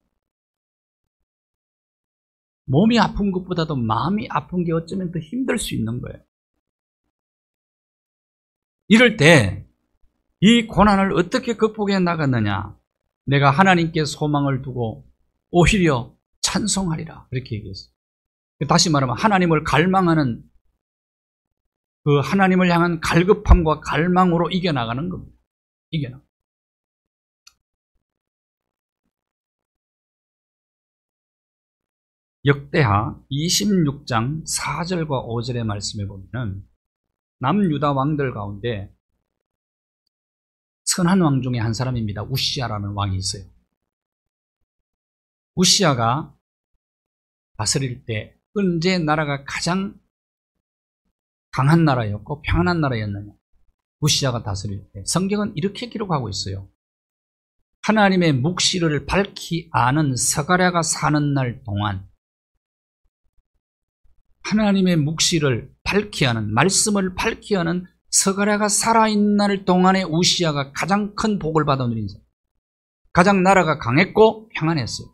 몸이 아픈 것보다도 마음이 아픈 게 어쩌면 더 힘들 수 있는 거예요. 이럴 때 이 고난을 어떻게 극복해 나갔느냐? 내가 하나님께 소망을 두고 오히려 찬송하리라, 이렇게 얘기했어요. 다시 말하면 하나님을 갈망하는, 그 하나님을 향한 갈급함과 갈망으로 이겨나가는 겁니다. 이겨나가. 역대하 26장 4절과 5절의 말씀에 보면 남유다 왕들 가운데 선한 왕 중에 한 사람입니다. 우시야라는 왕이 있어요. 우시야가 다스릴 때 언제 나라가 가장 강한 나라였고 평안한 나라였느냐? 우시야가 다스릴 때 성경은 이렇게 기록하고 있어요. 하나님의 묵시를 밝히 아는 스가랴가 사는 날 동안, 하나님의 묵시를 밝히 하는, 말씀을 밝히 하는 스가랴가 살아있는 날 동안에 우시야가 가장 큰 복을 받은 인생, 가장 나라가 강했고 평안했어요.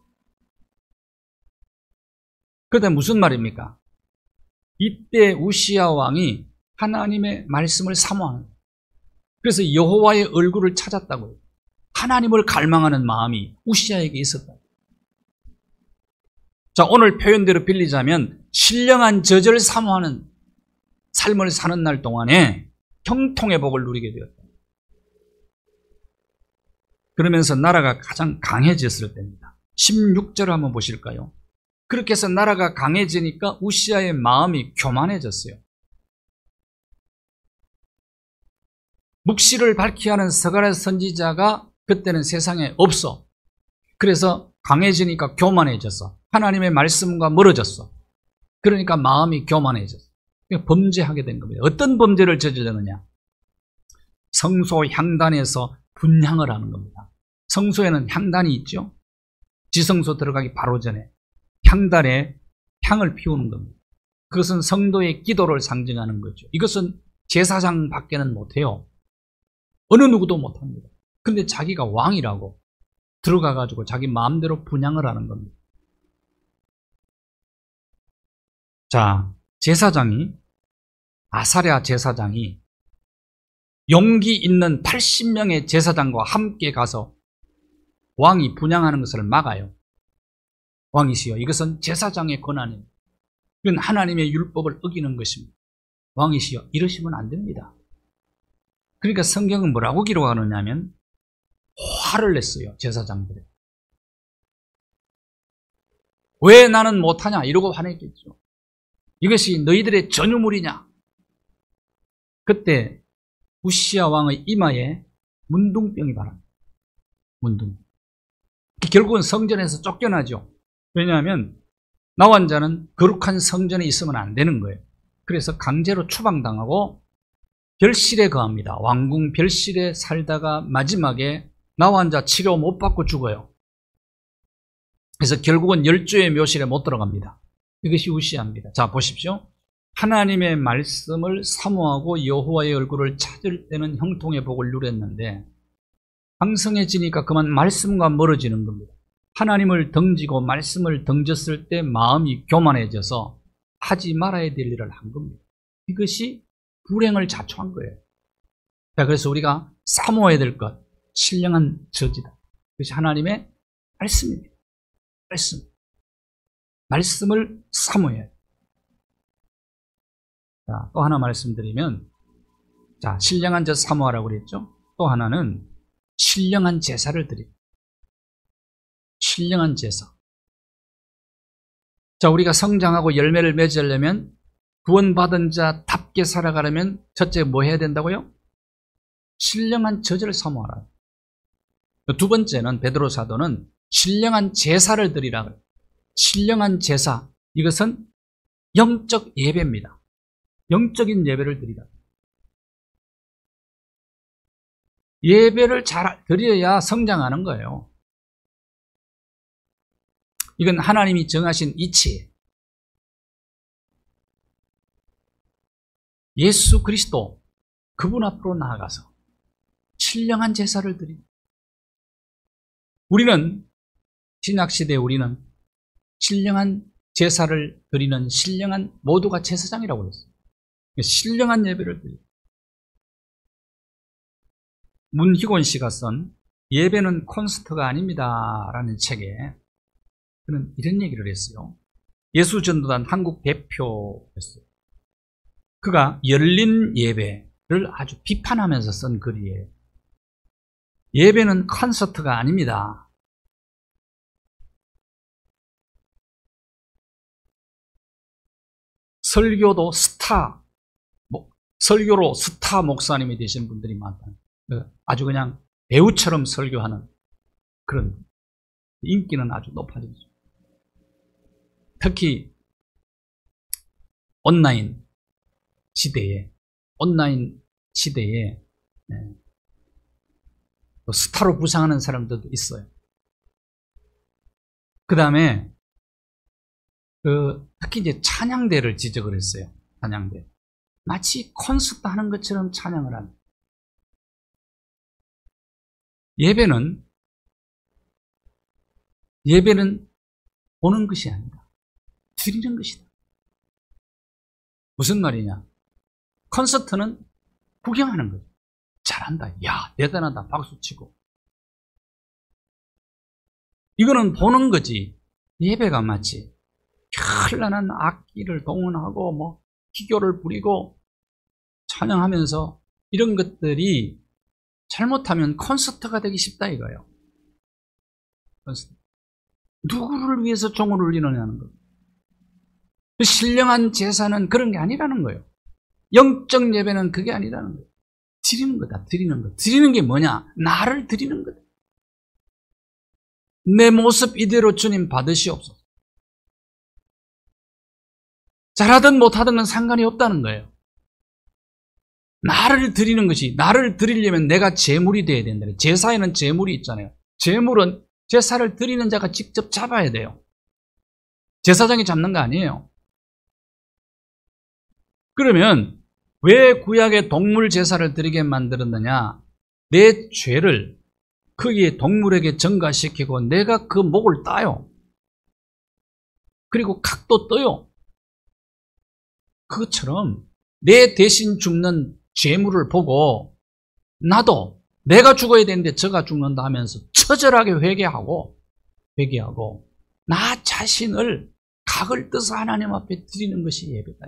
그런데 무슨 말입니까? 이때 우시야 왕이 하나님의 말씀을 사모하는 거예요. 그래서 여호와의 얼굴을 찾았다고요. 하나님을 갈망하는 마음이 우시야에게 있었다. 자, 오늘 표현대로 빌리자면 신령한 저절을 사모하는 삶을 사는 날 동안에 형통의 복을 누리게 되었다. 그러면서 나라가 가장 강해졌을 때입니다. 16절을 한번 보실까요? 그렇게 해서 나라가 강해지니까 우시야의 마음이 교만해졌어요. 묵시를 밝히 하는 스가랴 선지자가 그때는 세상에 없어. 그래서 강해지니까 교만해졌어. 하나님의 말씀과 멀어졌어. 그러니까 마음이 교만해졌어. 범죄하게 된 겁니다. 어떤 범죄를 저지르느냐? 성소 향단에서 분향을 하는 겁니다. 성소에는 향단이 있죠. 지성소 들어가기 바로 전에 향단에 향을 피우는 겁니다. 그것은 성도의 기도를 상징하는 거죠. 이것은 제사장 밖에는 못해요. 어느 누구도 못합니다. 근데 자기가 왕이라고 들어가가지고 자기 마음대로 분향을 하는 겁니다. 자, 제사장이, 아사랴 제사장이 용기 있는 80명의 제사장과 함께 가서 왕이 분향하는 것을 막아요. 왕이시여, 이것은 제사장의 권한입니다. 이건 하나님의 율법을 어기는 것입니다. 왕이시여, 이러시면 안 됩니다. 그러니까 성경은 뭐라고 기록하느냐면 화를 냈어요. 제사장들이. 왜 나는 못하냐 이러고 화냈겠죠. 이것이 너희들의 전유물이냐. 그때 우시야 왕의 이마에 문둥병이 발합니다. 문둥. 결국은 성전에서 쫓겨나죠. 왜냐하면 나환자는 거룩한 성전에 있으면 안 되는 거예요. 그래서 강제로 추방당하고 별실에 거합니다. 왕궁 별실에 살다가 마지막에 나환자 치료 못 받고 죽어요. 그래서 결국은 열조의 묘실에 못 들어갑니다. 이것이 우시야입니다. 자, 보십시오. 하나님의 말씀을 사모하고 여호와의 얼굴을 찾을 때는 형통의 복을 누렸는데 강성해지니까 그만 말씀과 멀어지는 겁니다. 하나님을 덩지고 말씀을 덩졌을 때 마음이 교만해져서 하지 말아야 될 일을 한 겁니다. 이것이 불행을 자초한 거예요. 자, 그래서 우리가 사모해야 될 것, 신령한 저지다. 그것이 하나님의 말씀입니다. 말씀을 사모해야 돼요. 자, 또 하나 말씀드리면, 자, 신령한 저 사모하라고 그랬죠? 또 하나는 신령한 제사를 드립니다. 신령한 제사. 자, 우리가 성장하고 열매를 맺으려면 구원받은 자답게 살아가려면 첫째 뭐 해야 된다고요? 신령한 저제를 사모하라. 두 번째는 베드로 사도는 신령한 제사를 드리라 그래요. 신령한 제사, 이것은 영적 예배입니다. 영적인 예배를 드리라. 예배를 잘 드려야 성장하는 거예요. 이건 하나님이 정하신 이치예요. 예수 그리스도 그분 앞으로 나아가서 신령한 제사를 드립니다. 우리는 신약시대에 우리는 신령한 제사를 드리는 신령한 모두가 제사장이라고 그랬어요. 신령한 예배를 드립니다. 문희곤 씨가 쓴 예배는 콘서트가 아닙니다 라는 책에 그는 이런 얘기를 했어요. 예수전도단 한국 대표였어요. 그가 열린 예배를 아주 비판하면서 쓴 글이에요. 예배는 콘서트가 아닙니다. 설교도 설교로 스타 목사님이 되신 분들이 많다. 아주 그냥 배우처럼 설교하는 그런 인기는 아주 높아졌죠. 특히 온라인 시대에 스타로 부상하는 사람들도 있어요. 그 다음에 특히 이제 찬양대를 지적을 했어요. 찬양대. 마치 콘서트 하는 것처럼 찬양을 하는. 예배는 보는 것이 아니다. 드리는 것이다. 무슨 말이냐? 콘서트는 구경하는 거죠. 잘한다. 야, 대단하다. 박수치고. 이거는 보는 거지. 예배가 마치 현란한 악기를 동원하고 기교를 부리고 찬양하면서 이런 것들이 잘못하면 콘서트가 되기 쉽다 이거예요. 누구를 위해서 종을 울리느냐는 거예요. 신령한 제사는 그런 게 아니라는 거예요. 영적 예배는 그게 아니라는 거예요. 드리는 거다. 드리는 거. 드리는 게 뭐냐? 나를 드리는 거다. 내 모습 이대로 주님 받으시옵소서. 잘하든 못하든 상관이 없다는 거예요. 나를 드리는 것이, 나를 드리려면 내가 제물이 돼야 된다. 제사에는 제물이 있잖아요. 제물은 제사를 드리는 자가 직접 잡아야 돼요. 제사장이 잡는 거 아니에요. 그러면 왜 구약의 동물 제사를 드리게 만들었느냐? 내 죄를 거기에 동물에게 전가시키고 내가 그 목을 따요. 그리고 각도 떠요. 그것처럼 내 대신 죽는 죄물을 보고 나도 내가 죽어야 되는데 저가 죽는다 하면서 처절하게 회개하고 나 자신을 각을 떠서 하나님 앞에 드리는 것이 예배다.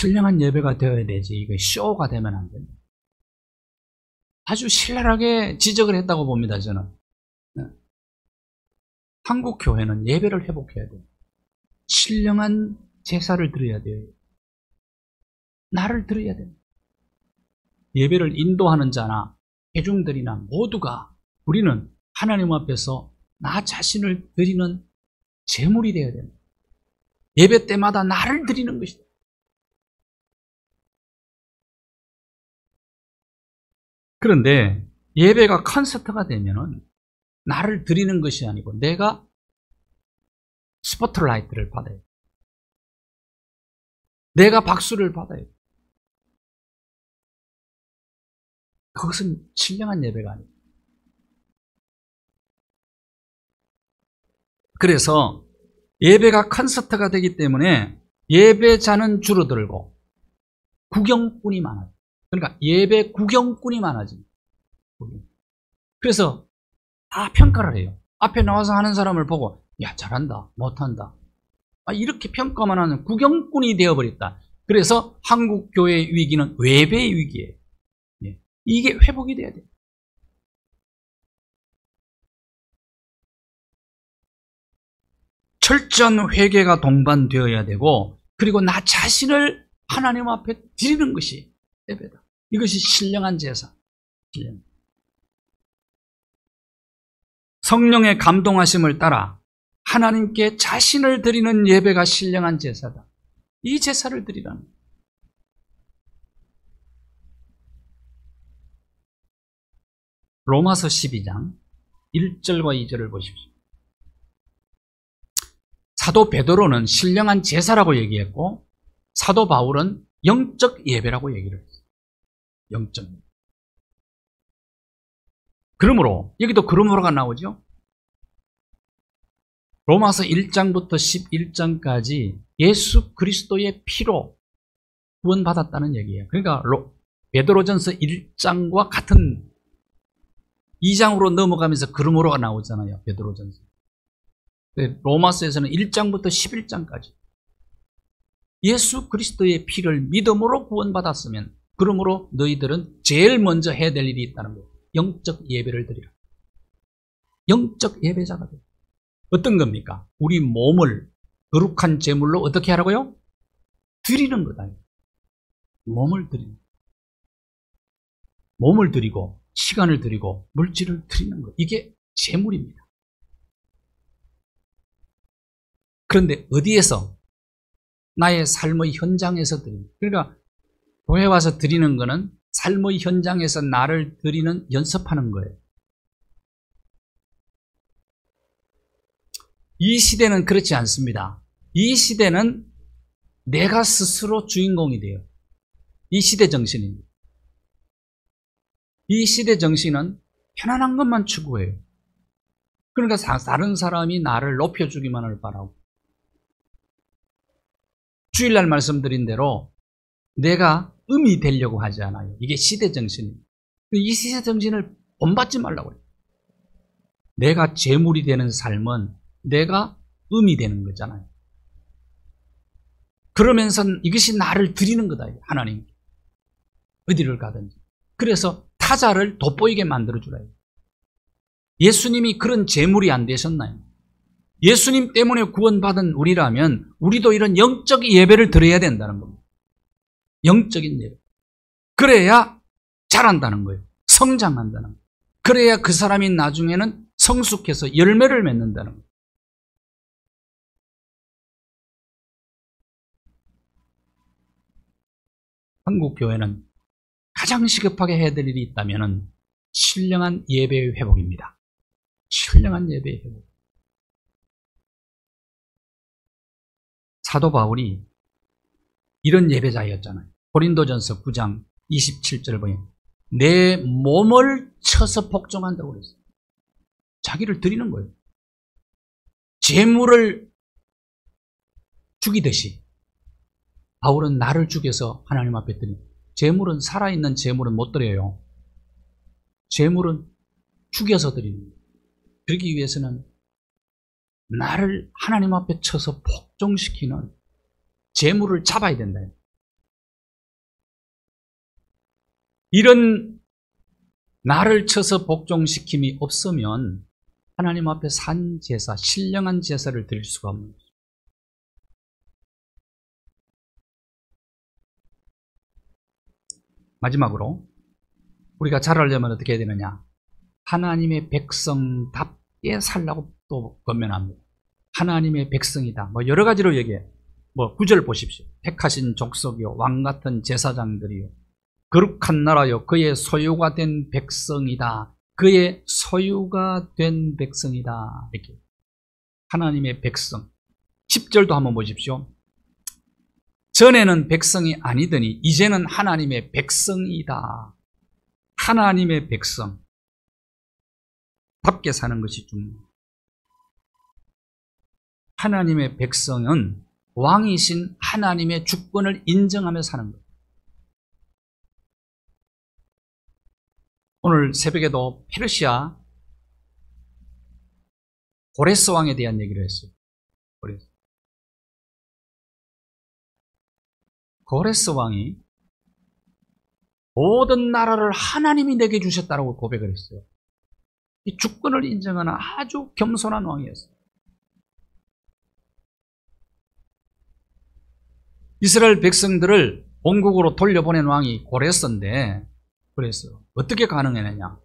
신령한 예배가 되어야 되지. 이거 쇼가 되면 안 됩니다. 아주 신랄하게 지적을 했다고 봅니다, 저는. 한국 교회는 예배를 회복해야 돼요. 신령한 제사를 드려야 돼요. 나를 드려야 돼요. 예배를 인도하는 자나 회중들이나 모두가 우리는 하나님 앞에서 나 자신을 드리는 제물이 되어야 됩니다. 예배 때마다 나를 드리는 것이다. 그런데 예배가 콘서트가 되면은 나를 드리는 것이 아니고 내가 스포트라이트를 받아요. 내가 박수를 받아요. 그것은 신령한 예배가 아니에요. 그래서 예배가 콘서트가 되기 때문에 예배자는 줄어들고 구경꾼이 많아요. 그러니까 예배 구경꾼이 많아집니다. 그래서 다 평가를 해요. 앞에 나와서 하는 사람을 보고 야 잘한다, 못한다. 이렇게 평가만 하는 구경꾼이 되어버렸다. 그래서 한국 교회의 위기는 외배의 위기예요. 이게 회복이 돼야 돼요. 철저한 회개가 동반되어야 되고 그리고 나 자신을 하나님 앞에 드리는 것이 예배다. 이것이 신령한 제사. 성령의 감동하심을 따라 하나님께 자신을 드리는 예배가 신령한 제사다. 이 제사를 드리라는 거예요. 로마서 12장 1절과 2절을 보십시오. 사도 베드로는 신령한 제사라고 얘기했고 사도 바울은 영적 예배라고 얘기를 했어요. 영적 예배. 그러므로 여기도 그러므로가 나오죠. 로마서 1장부터 11장까지 예수 그리스도의 피로 구원받았다는 얘기예요. 그러니까 베드로전서 1장과 같은 2장으로 넘어가면서 그러므로가 나오잖아요. 베드로전서. 로마서에서는 1장부터 11장까지 예수 그리스도의 피를 믿음으로 구원받았으면 그러므로 너희들은 제일 먼저 해야 될 일이 있다는 거예요. 영적 예배를 드리라. 영적 예배자가 돼요. 어떤 겁니까? 우리 몸을 거룩한 제물로 어떻게 하라고요? 드리는 거다. 몸을 드리는 거예요. 몸을 드리고 시간을 드리고 물질을 드리는 것. 이게 제물입니다. 그런데 어디에서? 나의 삶의 현장에서 드립니다. 그러니까 교회 와서 드리는 거는 삶의 현장에서 나를 드리는 연습하는 거예요. 이 시대는 그렇지 않습니다. 이 시대는 내가 스스로 주인공이 돼요. 이 시대 정신입니다. 이 시대 정신은 편안한 것만 추구해요. 그러니까 다른 사람이 나를 높여주기만을 바라고. 주일날 말씀드린 대로 내가 음이 되려고 하지 않아요. 이게 시대 정신입니다. 이 시대 정신을 본받지 말라고 해요. 내가 재물이 되는 삶은 내가 음이 되는 거잖아요. 그러면서 이것이 나를 드리는 거다. 하나님께. 어디를 가든지. 그래서 타자를 돋보이게 만들어주라. 예수님이 그런 재물이 안 되셨나요? 예수님 때문에 구원받은 우리라면 우리도 이런 영적 예배를 드려야 된다는 겁니다. 영적인 예배. 그래야 자란다는 거예요. 성장한다는 거예요. 그래야 그 사람이 나중에는 성숙해서 열매를 맺는다는 거예요. 한국 교회는 가장 시급하게 해야 될 일이 있다면 신령한 예배의 회복입니다. 신령한 예배의 회복. 사도 바울이 이런 예배자였잖아요. 고린도전서 9장 27절 보면 내 몸을 쳐서 복종한다고 그랬어요. 자기를 드리는 거예요. 재물을 죽이듯이 바울은 나를 죽여서 하나님 앞에 드립니다. 재물은 살아있는 재물은 못 드려요. 재물은 죽여서 드리는 거예요. 그러기 위해서는 나를 하나님 앞에 쳐서 복종시키는 재물을 잡아야 된다. 이런 나를 쳐서 복종시킴이 없으면 하나님 앞에 산 제사, 신령한 제사를 드릴 수가 없는 거죠. 마지막으로 우리가 잘하려면 어떻게 해야 되느냐? 하나님의 백성답게 살라고 또 권면합니다. 하나님의 백성이다. 뭐 여러 가지로 얘기해. 뭐 9절 보십시오. 택하신 족속이요, 왕 같은 제사장들이요, 거룩한 나라요, 그의 소유가 된 백성이다. 그의 소유가 된 백성이다. 이렇게 하나님의 백성. 10절도 한번 보십시오. 전에는 백성이 아니더니 이제는 하나님의 백성이다. 하나님의 백성. 답게 사는 것이 중요해요. 하나님의 백성은 왕이신 하나님의 주권을 인정하며 사는 거예요. 오늘 새벽에도 페르시아 고레스 왕에 대한 얘기를 했어요. 고레스 왕이 모든 나라를 하나님이 내게 주셨다고 고백을 했어요. 이 주권을 인정하는 아주 겸손한 왕이었어요. 이스라엘 백성들을 본국으로 돌려보낸 왕이 고레스인데, 그래서 어떻게 가능했느냐?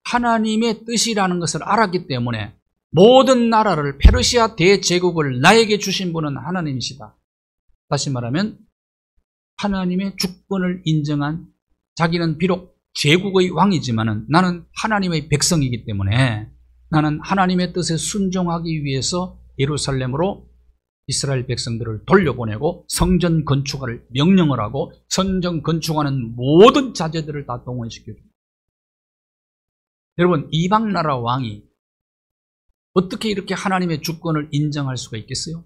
하나님의 뜻이라는 것을 알았기 때문에 모든 나라를, 페르시아 대제국을 나에게 주신 분은 하나님이시다. 다시 말하면 하나님의 주권을 인정한, 자기는 비록 제국의 왕이지만 나는 하나님의 백성이기 때문에 나는 하나님의 뜻에 순종하기 위해서 예루살렘으로 이스라엘 백성들을 돌려보내고 성전 건축을 명령을 하고 성전 건축하는 모든 자재들을 다 동원시켜줍니다. 여러분, 이방 나라 왕이 어떻게 이렇게 하나님의 주권을 인정할 수가 있겠어요?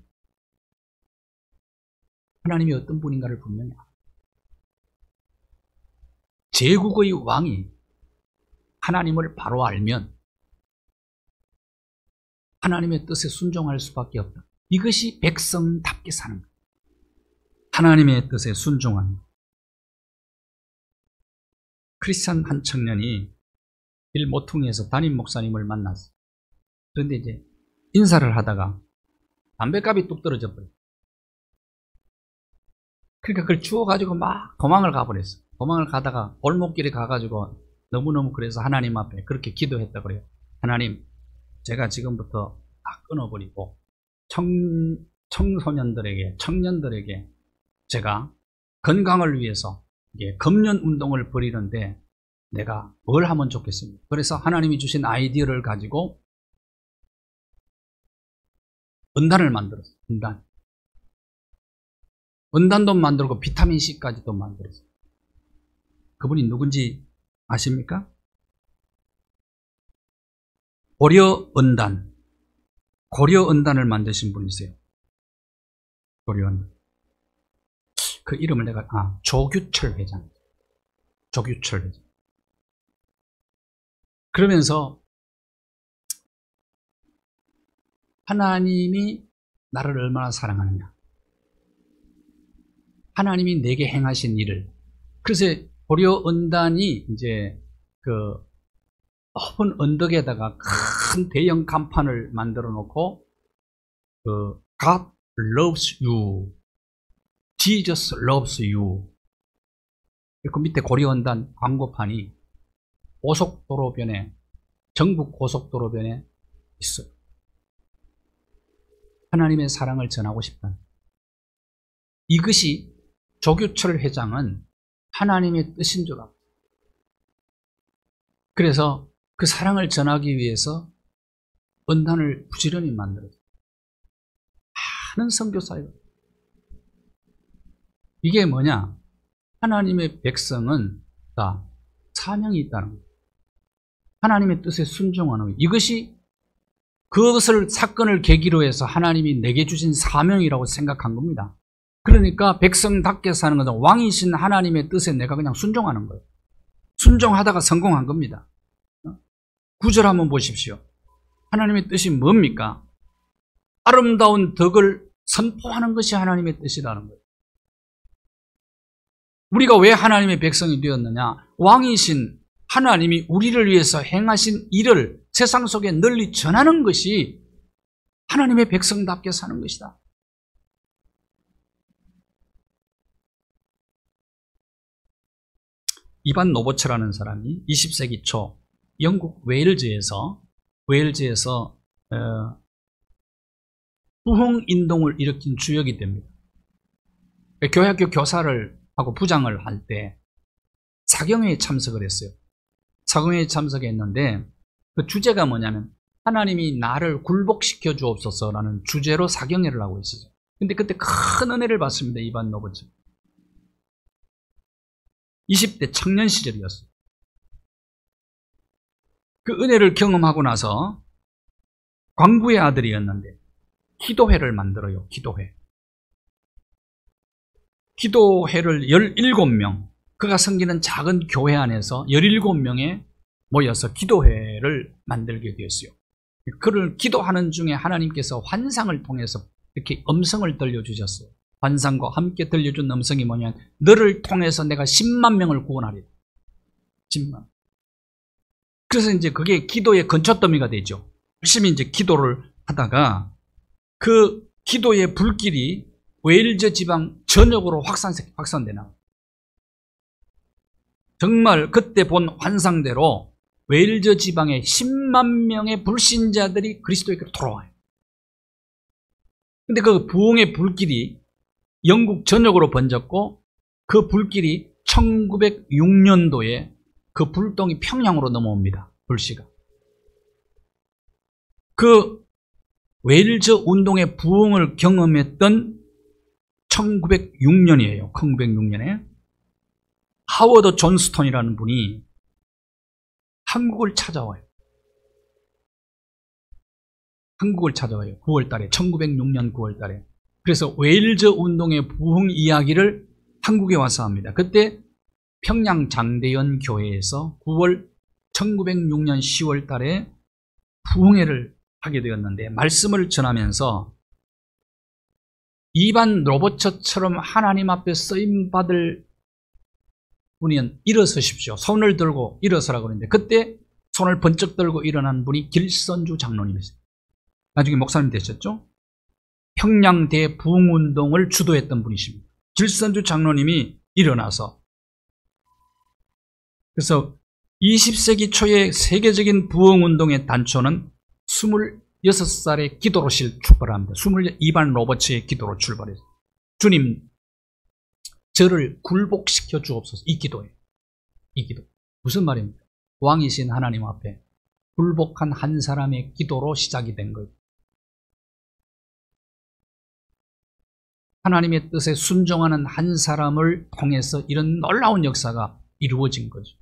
하나님이 어떤 분인가를 분명히 알아요. 제국의 왕이 하나님을 바로 알면 하나님의 뜻에 순종할 수밖에 없다. 이것이 백성답게 사는 것. 하나님의 뜻에 순종하는 것. 크리스찬 한 청년이 길 모퉁이에서 담임 목사님을 만났어요. 그런데 이제 인사를 하다가 담배값이 뚝 떨어져 버렸어요. 그러니까 그걸 주워가지고 막 도망을 가버렸어요. 도망을 가다가 골목길에 가가지고 너무너무 그래서 하나님 앞에 그렇게 기도했다 그래요. 하나님, 제가 지금부터 다 끊어버리고 청년들에게 제가 건강을 위해서 금연 운동을 벌이는데 내가 뭘 하면 좋겠습니까? 그래서 하나님이 주신 아이디어를 가지고 은단을 만들었어요. 은단도 만들고 비타민C까지도 만들었어요. 그분이 누군지 아십니까? 고려은단을 만드신 분이세요. 고려은단. 그 이름을 내가, 조규철 회장. 그러면서 하나님이 나를 얼마나 사랑하느냐, 하나님이 내게 행하신 일을. 그래서 고려은단이 이제 그 높은 언덕에다가 큰 대형 간판을 만들어 놓고 God loves you, Jesus loves you. 그 밑에 고려은단 광고판이 고속도로변에, 전국 고속도로변에 있어요. 하나님의 사랑을 전하고 싶다. 이것이 조규철 회장은 하나님의 뜻인 줄 알았어요. 그래서 그 사랑을 전하기 위해서 은단을 부지런히 만들었어요. 많은 선교사예요. 이게 뭐냐? 하나님의 백성은 다 사명이 있다는 거예요. 하나님의 뜻에 순종하는 거예요. 이것이 그것을 사건을 계기로 해서 하나님이 내게 주신 사명이라고 생각한 겁니다. 그러니까 백성답게 사는 것은 왕이신 하나님의 뜻에 내가 그냥 순종하는 거예요. 순종하다가 성공한 겁니다. 9절 한번 보십시오. 하나님의 뜻이 뭡니까? 아름다운 덕을 선포하는 것이 하나님의 뜻이라는 거예요. 우리가 왜 하나님의 백성이 되었느냐? 왕이신 하나님이 우리를 위해서 행하신 일을 세상 속에 널리 전하는 것이 하나님의 백성답게 사는 것이다. 이반 노버츠라는 사람이 20세기 초 영국 웨일즈에서 부흥운동을 일으킨 주역이 됩니다. 교회학교 교사를 하고 부장을 할 때 사경회에 참석을 했어요. 사경회에 참석했는데 그 주제가 뭐냐면 하나님이 나를 굴복시켜 주옵소서라는 주제로 사경회를 하고 있었어요. 근데 그때 큰 은혜를 받습니다. 이반 노버츠. 20대 청년 시절이었어요. 그 은혜를 경험하고 나서 광부의 아들이었는데 기도회를 만들어요. 기도회를 17명, 그가 섬기는 작은 교회 안에서 17명에 모여서 기도회를 만들게 되었어요. 그를 기도하는 중에 하나님께서 환상을 통해서 이렇게 음성을 들려주셨어요. 환상과 함께 들려준 음성이 뭐냐면 너를 통해서 내가 10만 명을 구원하리라. 10만. 그래서 이제 그게 기도의 건초더미가 되죠. 열심히 이제 기도를 하다가 그 기도의 불길이 웨일즈 지방 전역으로 확산되나. 정말 그때 본 환상대로 웨일즈 지방에 10만 명의 불신자들이 그리스도에게 돌아와요. 근데 그 부흥의 불길이 영국 전역으로 번졌고 그 불길이 1906년도에 그 불똥이 평양으로 넘어옵니다. 불씨가. 그 웨일즈 운동의 부흥을 경험했던 1906년이에요. 1906년에 하워드 존스톤이라는 분이 한국을 찾아와요. 9월 달에 1906년 9월 달에. 그래서 웨일즈 운동의 부흥 이야기를 한국에 와서 합니다. 그때 평양 장대연 교회에서 1906년 10월 달에 부흥회를 하게 되었는데 말씀을 전하면서 이반 로버처처럼 하나님 앞에 쓰임받을 분이 일어서십시오. 손을 들고 일어서라고 그러는데 그때 손을 번쩍 들고 일어난 분이 길선주 장로님이세요. 나중에 목사님 되셨죠? 평양대 부흥운동을 주도했던 분이십니다. 길선주 장로님이 일어나서 그래서 20세기 초의 세계적인 부흥운동의 단초는 26살의 기도로 출발합니다. 이반 로버츠의 기도로 출발했어요. 주님, 저를 굴복시켜 주옵소서. 이 기도예요. 이 기도. 무슨 말입니까? 왕이신 하나님 앞에 굴복한 한 사람의 기도로 시작이 된 거예요. 하나님의 뜻에 순종하는 한 사람을 통해서 이런 놀라운 역사가 이루어진 거죠.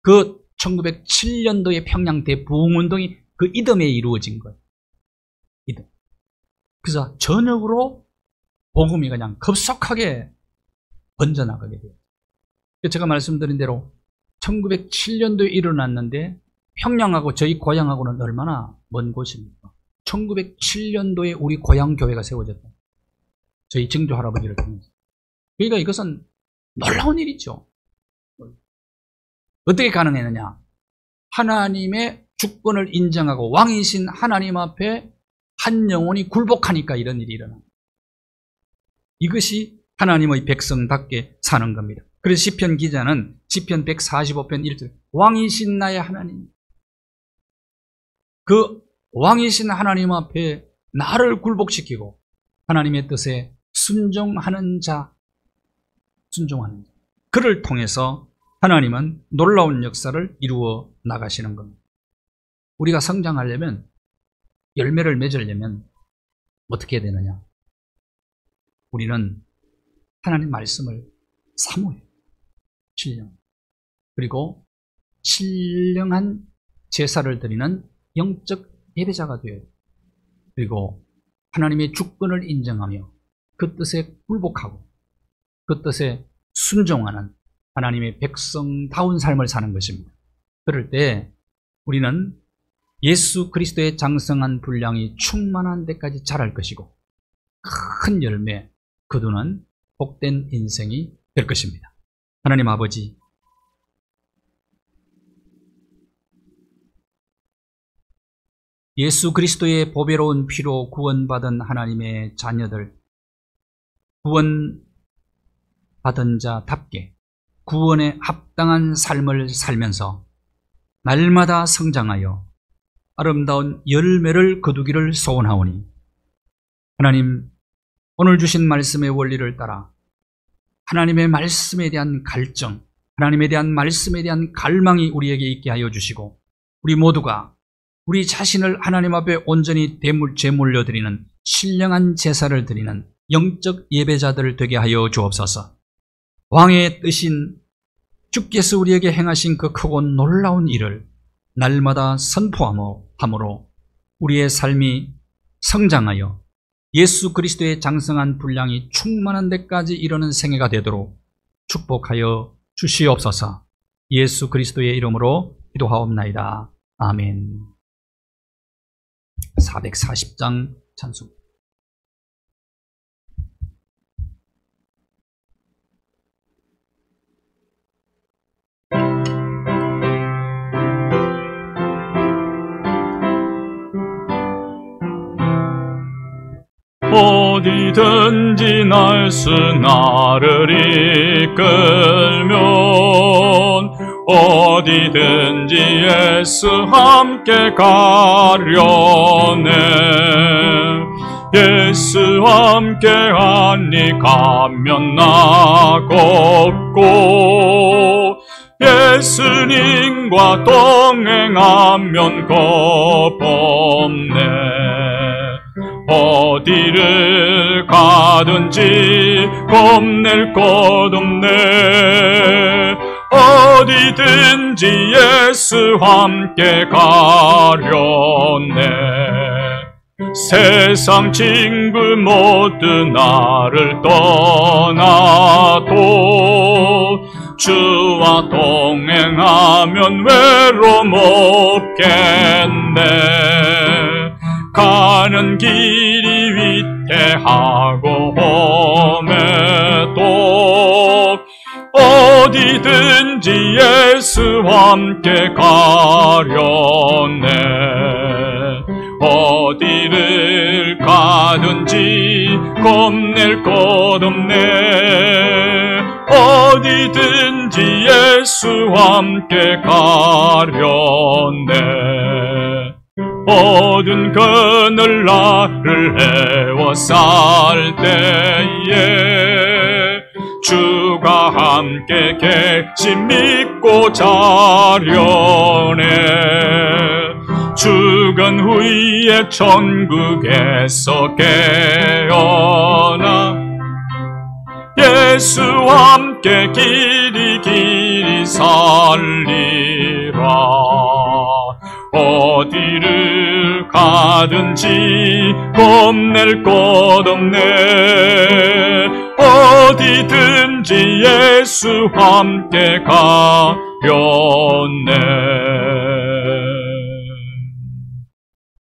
그 1907년도의 평양 대부흥운동이 그 이듬해 이루어진 거예요. 이듬. 그래서 전역으로 복음이 그냥 급속하게 번져나가게 돼요. 제가 말씀드린 대로 1907년도에 일어났는데 평양하고 저희 고향하고는 얼마나 먼 곳입니까? 1907년도에 우리 고향 교회가 세워졌다. 저희 증조 할아버지를 통해서. 그러니까 이것은 놀라운 일이죠. 어떻게 가능했느냐? 하나님의 주권을 인정하고 왕이신 하나님 앞에 한 영혼이 굴복하니까 이런 일이 일어납니다. 이것이 하나님의 백성답게 사는 겁니다. 그래서 시편 기자는 시편 145편 1절 왕이신 나의 하나님, 그 왕이신 하나님 앞에 나를 굴복시키고 하나님의 뜻에 순종하는 자, 그를 통해서 하나님은 놀라운 역사를 이루어 나가시는 겁니다. 우리가 성장하려면, 열매를 맺으려면 어떻게 해야 되느냐? 우리는 하나님 말씀을 사모해요. 신령. 그리고 신령한 제사를 드리는 영적 예배자가 되어요. 그리고 하나님의 주권을 인정하며 그 뜻에 굴복하고 그 뜻에 순종하는 하나님의 백성다운 삶을 사는 것입니다. 그럴 때 우리는 예수 그리스도의 장성한 분량이 충만한 데까지 자랄 것이고 큰 열매, 거두는 복된 인생이 될 것입니다. 하나님 아버지, 예수 그리스도의 보배로운 피로 구원받은 하나님의 자녀들, 구원받은 자답게 구원에 합당한 삶을 살면서 날마다 성장하여 아름다운 열매를 거두기를 소원하오니, 하나님, 오늘 주신 말씀의 원리를 따라 하나님의 말씀에 대한 갈증, 하나님에 대한 말씀에 대한 갈망이 우리에게 있게 하여 주시고, 우리 모두가 우리 자신을 하나님 앞에 온전히 제물로 드리는 신령한 제사를 드리는 영적 예배자들 되게 하여 주옵소서. 왕의 뜻인 주께서 우리에게 행하신 그 크고 놀라운 일을 날마다 선포함으로 우리의 삶이 성장하여 예수 그리스도의 장성한 분량이 충만한 데까지 이르는 생애가 되도록 축복하여 주시옵소서. 예수 그리스도의 이름으로 기도하옵나이다. 아멘. 440장 찬송. 어디든지 날수 나를 이끌면 어디든지 예수 함께 가려네. 예수 함께 하니 가면 나 걷고 예수님과 동행하면 겁 없네. 어디를 가든지 겁낼 것 없네. 어디든지 예수 함께 가려네. 세상 친구 모두 나를 떠나도 주와 동행하면 외로움 없겠네. 가는 길이 위태하고 험해도 어디든지 예수 함께 가려네. 어디를 가든지 겁낼 것 없네. 어디든지 예수 함께 가려네. 모든 그늘 나를 애워쌀 때에 주가 함께 계시 믿고 자려네. 죽은 후에 천국에서 깨어나 예수와 함께 길이 살리라. 어디를 가든지 겁낼 것 없네. 어디든지 예수 함께 가려네.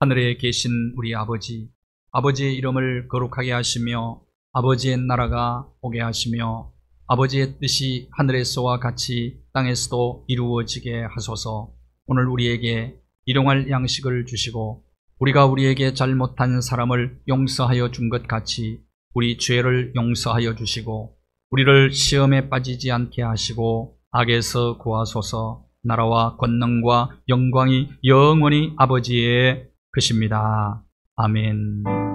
하늘에 계신 우리 아버지, 아버지의 이름을 거룩하게 하시며 아버지의 나라가 오게 하시며 아버지의 뜻이 하늘에서와 같이 땅에서도 이루어지게 하소서. 오늘 우리에게 일용할 양식을 주시고 우리가 우리에게 잘못한 사람을 용서하여 준 것 같이 우리 죄를 용서하여 주시고 우리를 시험에 빠지지 않게 하시고 악에서 구하소서. 나라와 권능과 영광이 영원히 아버지의 것입니다. 아멘.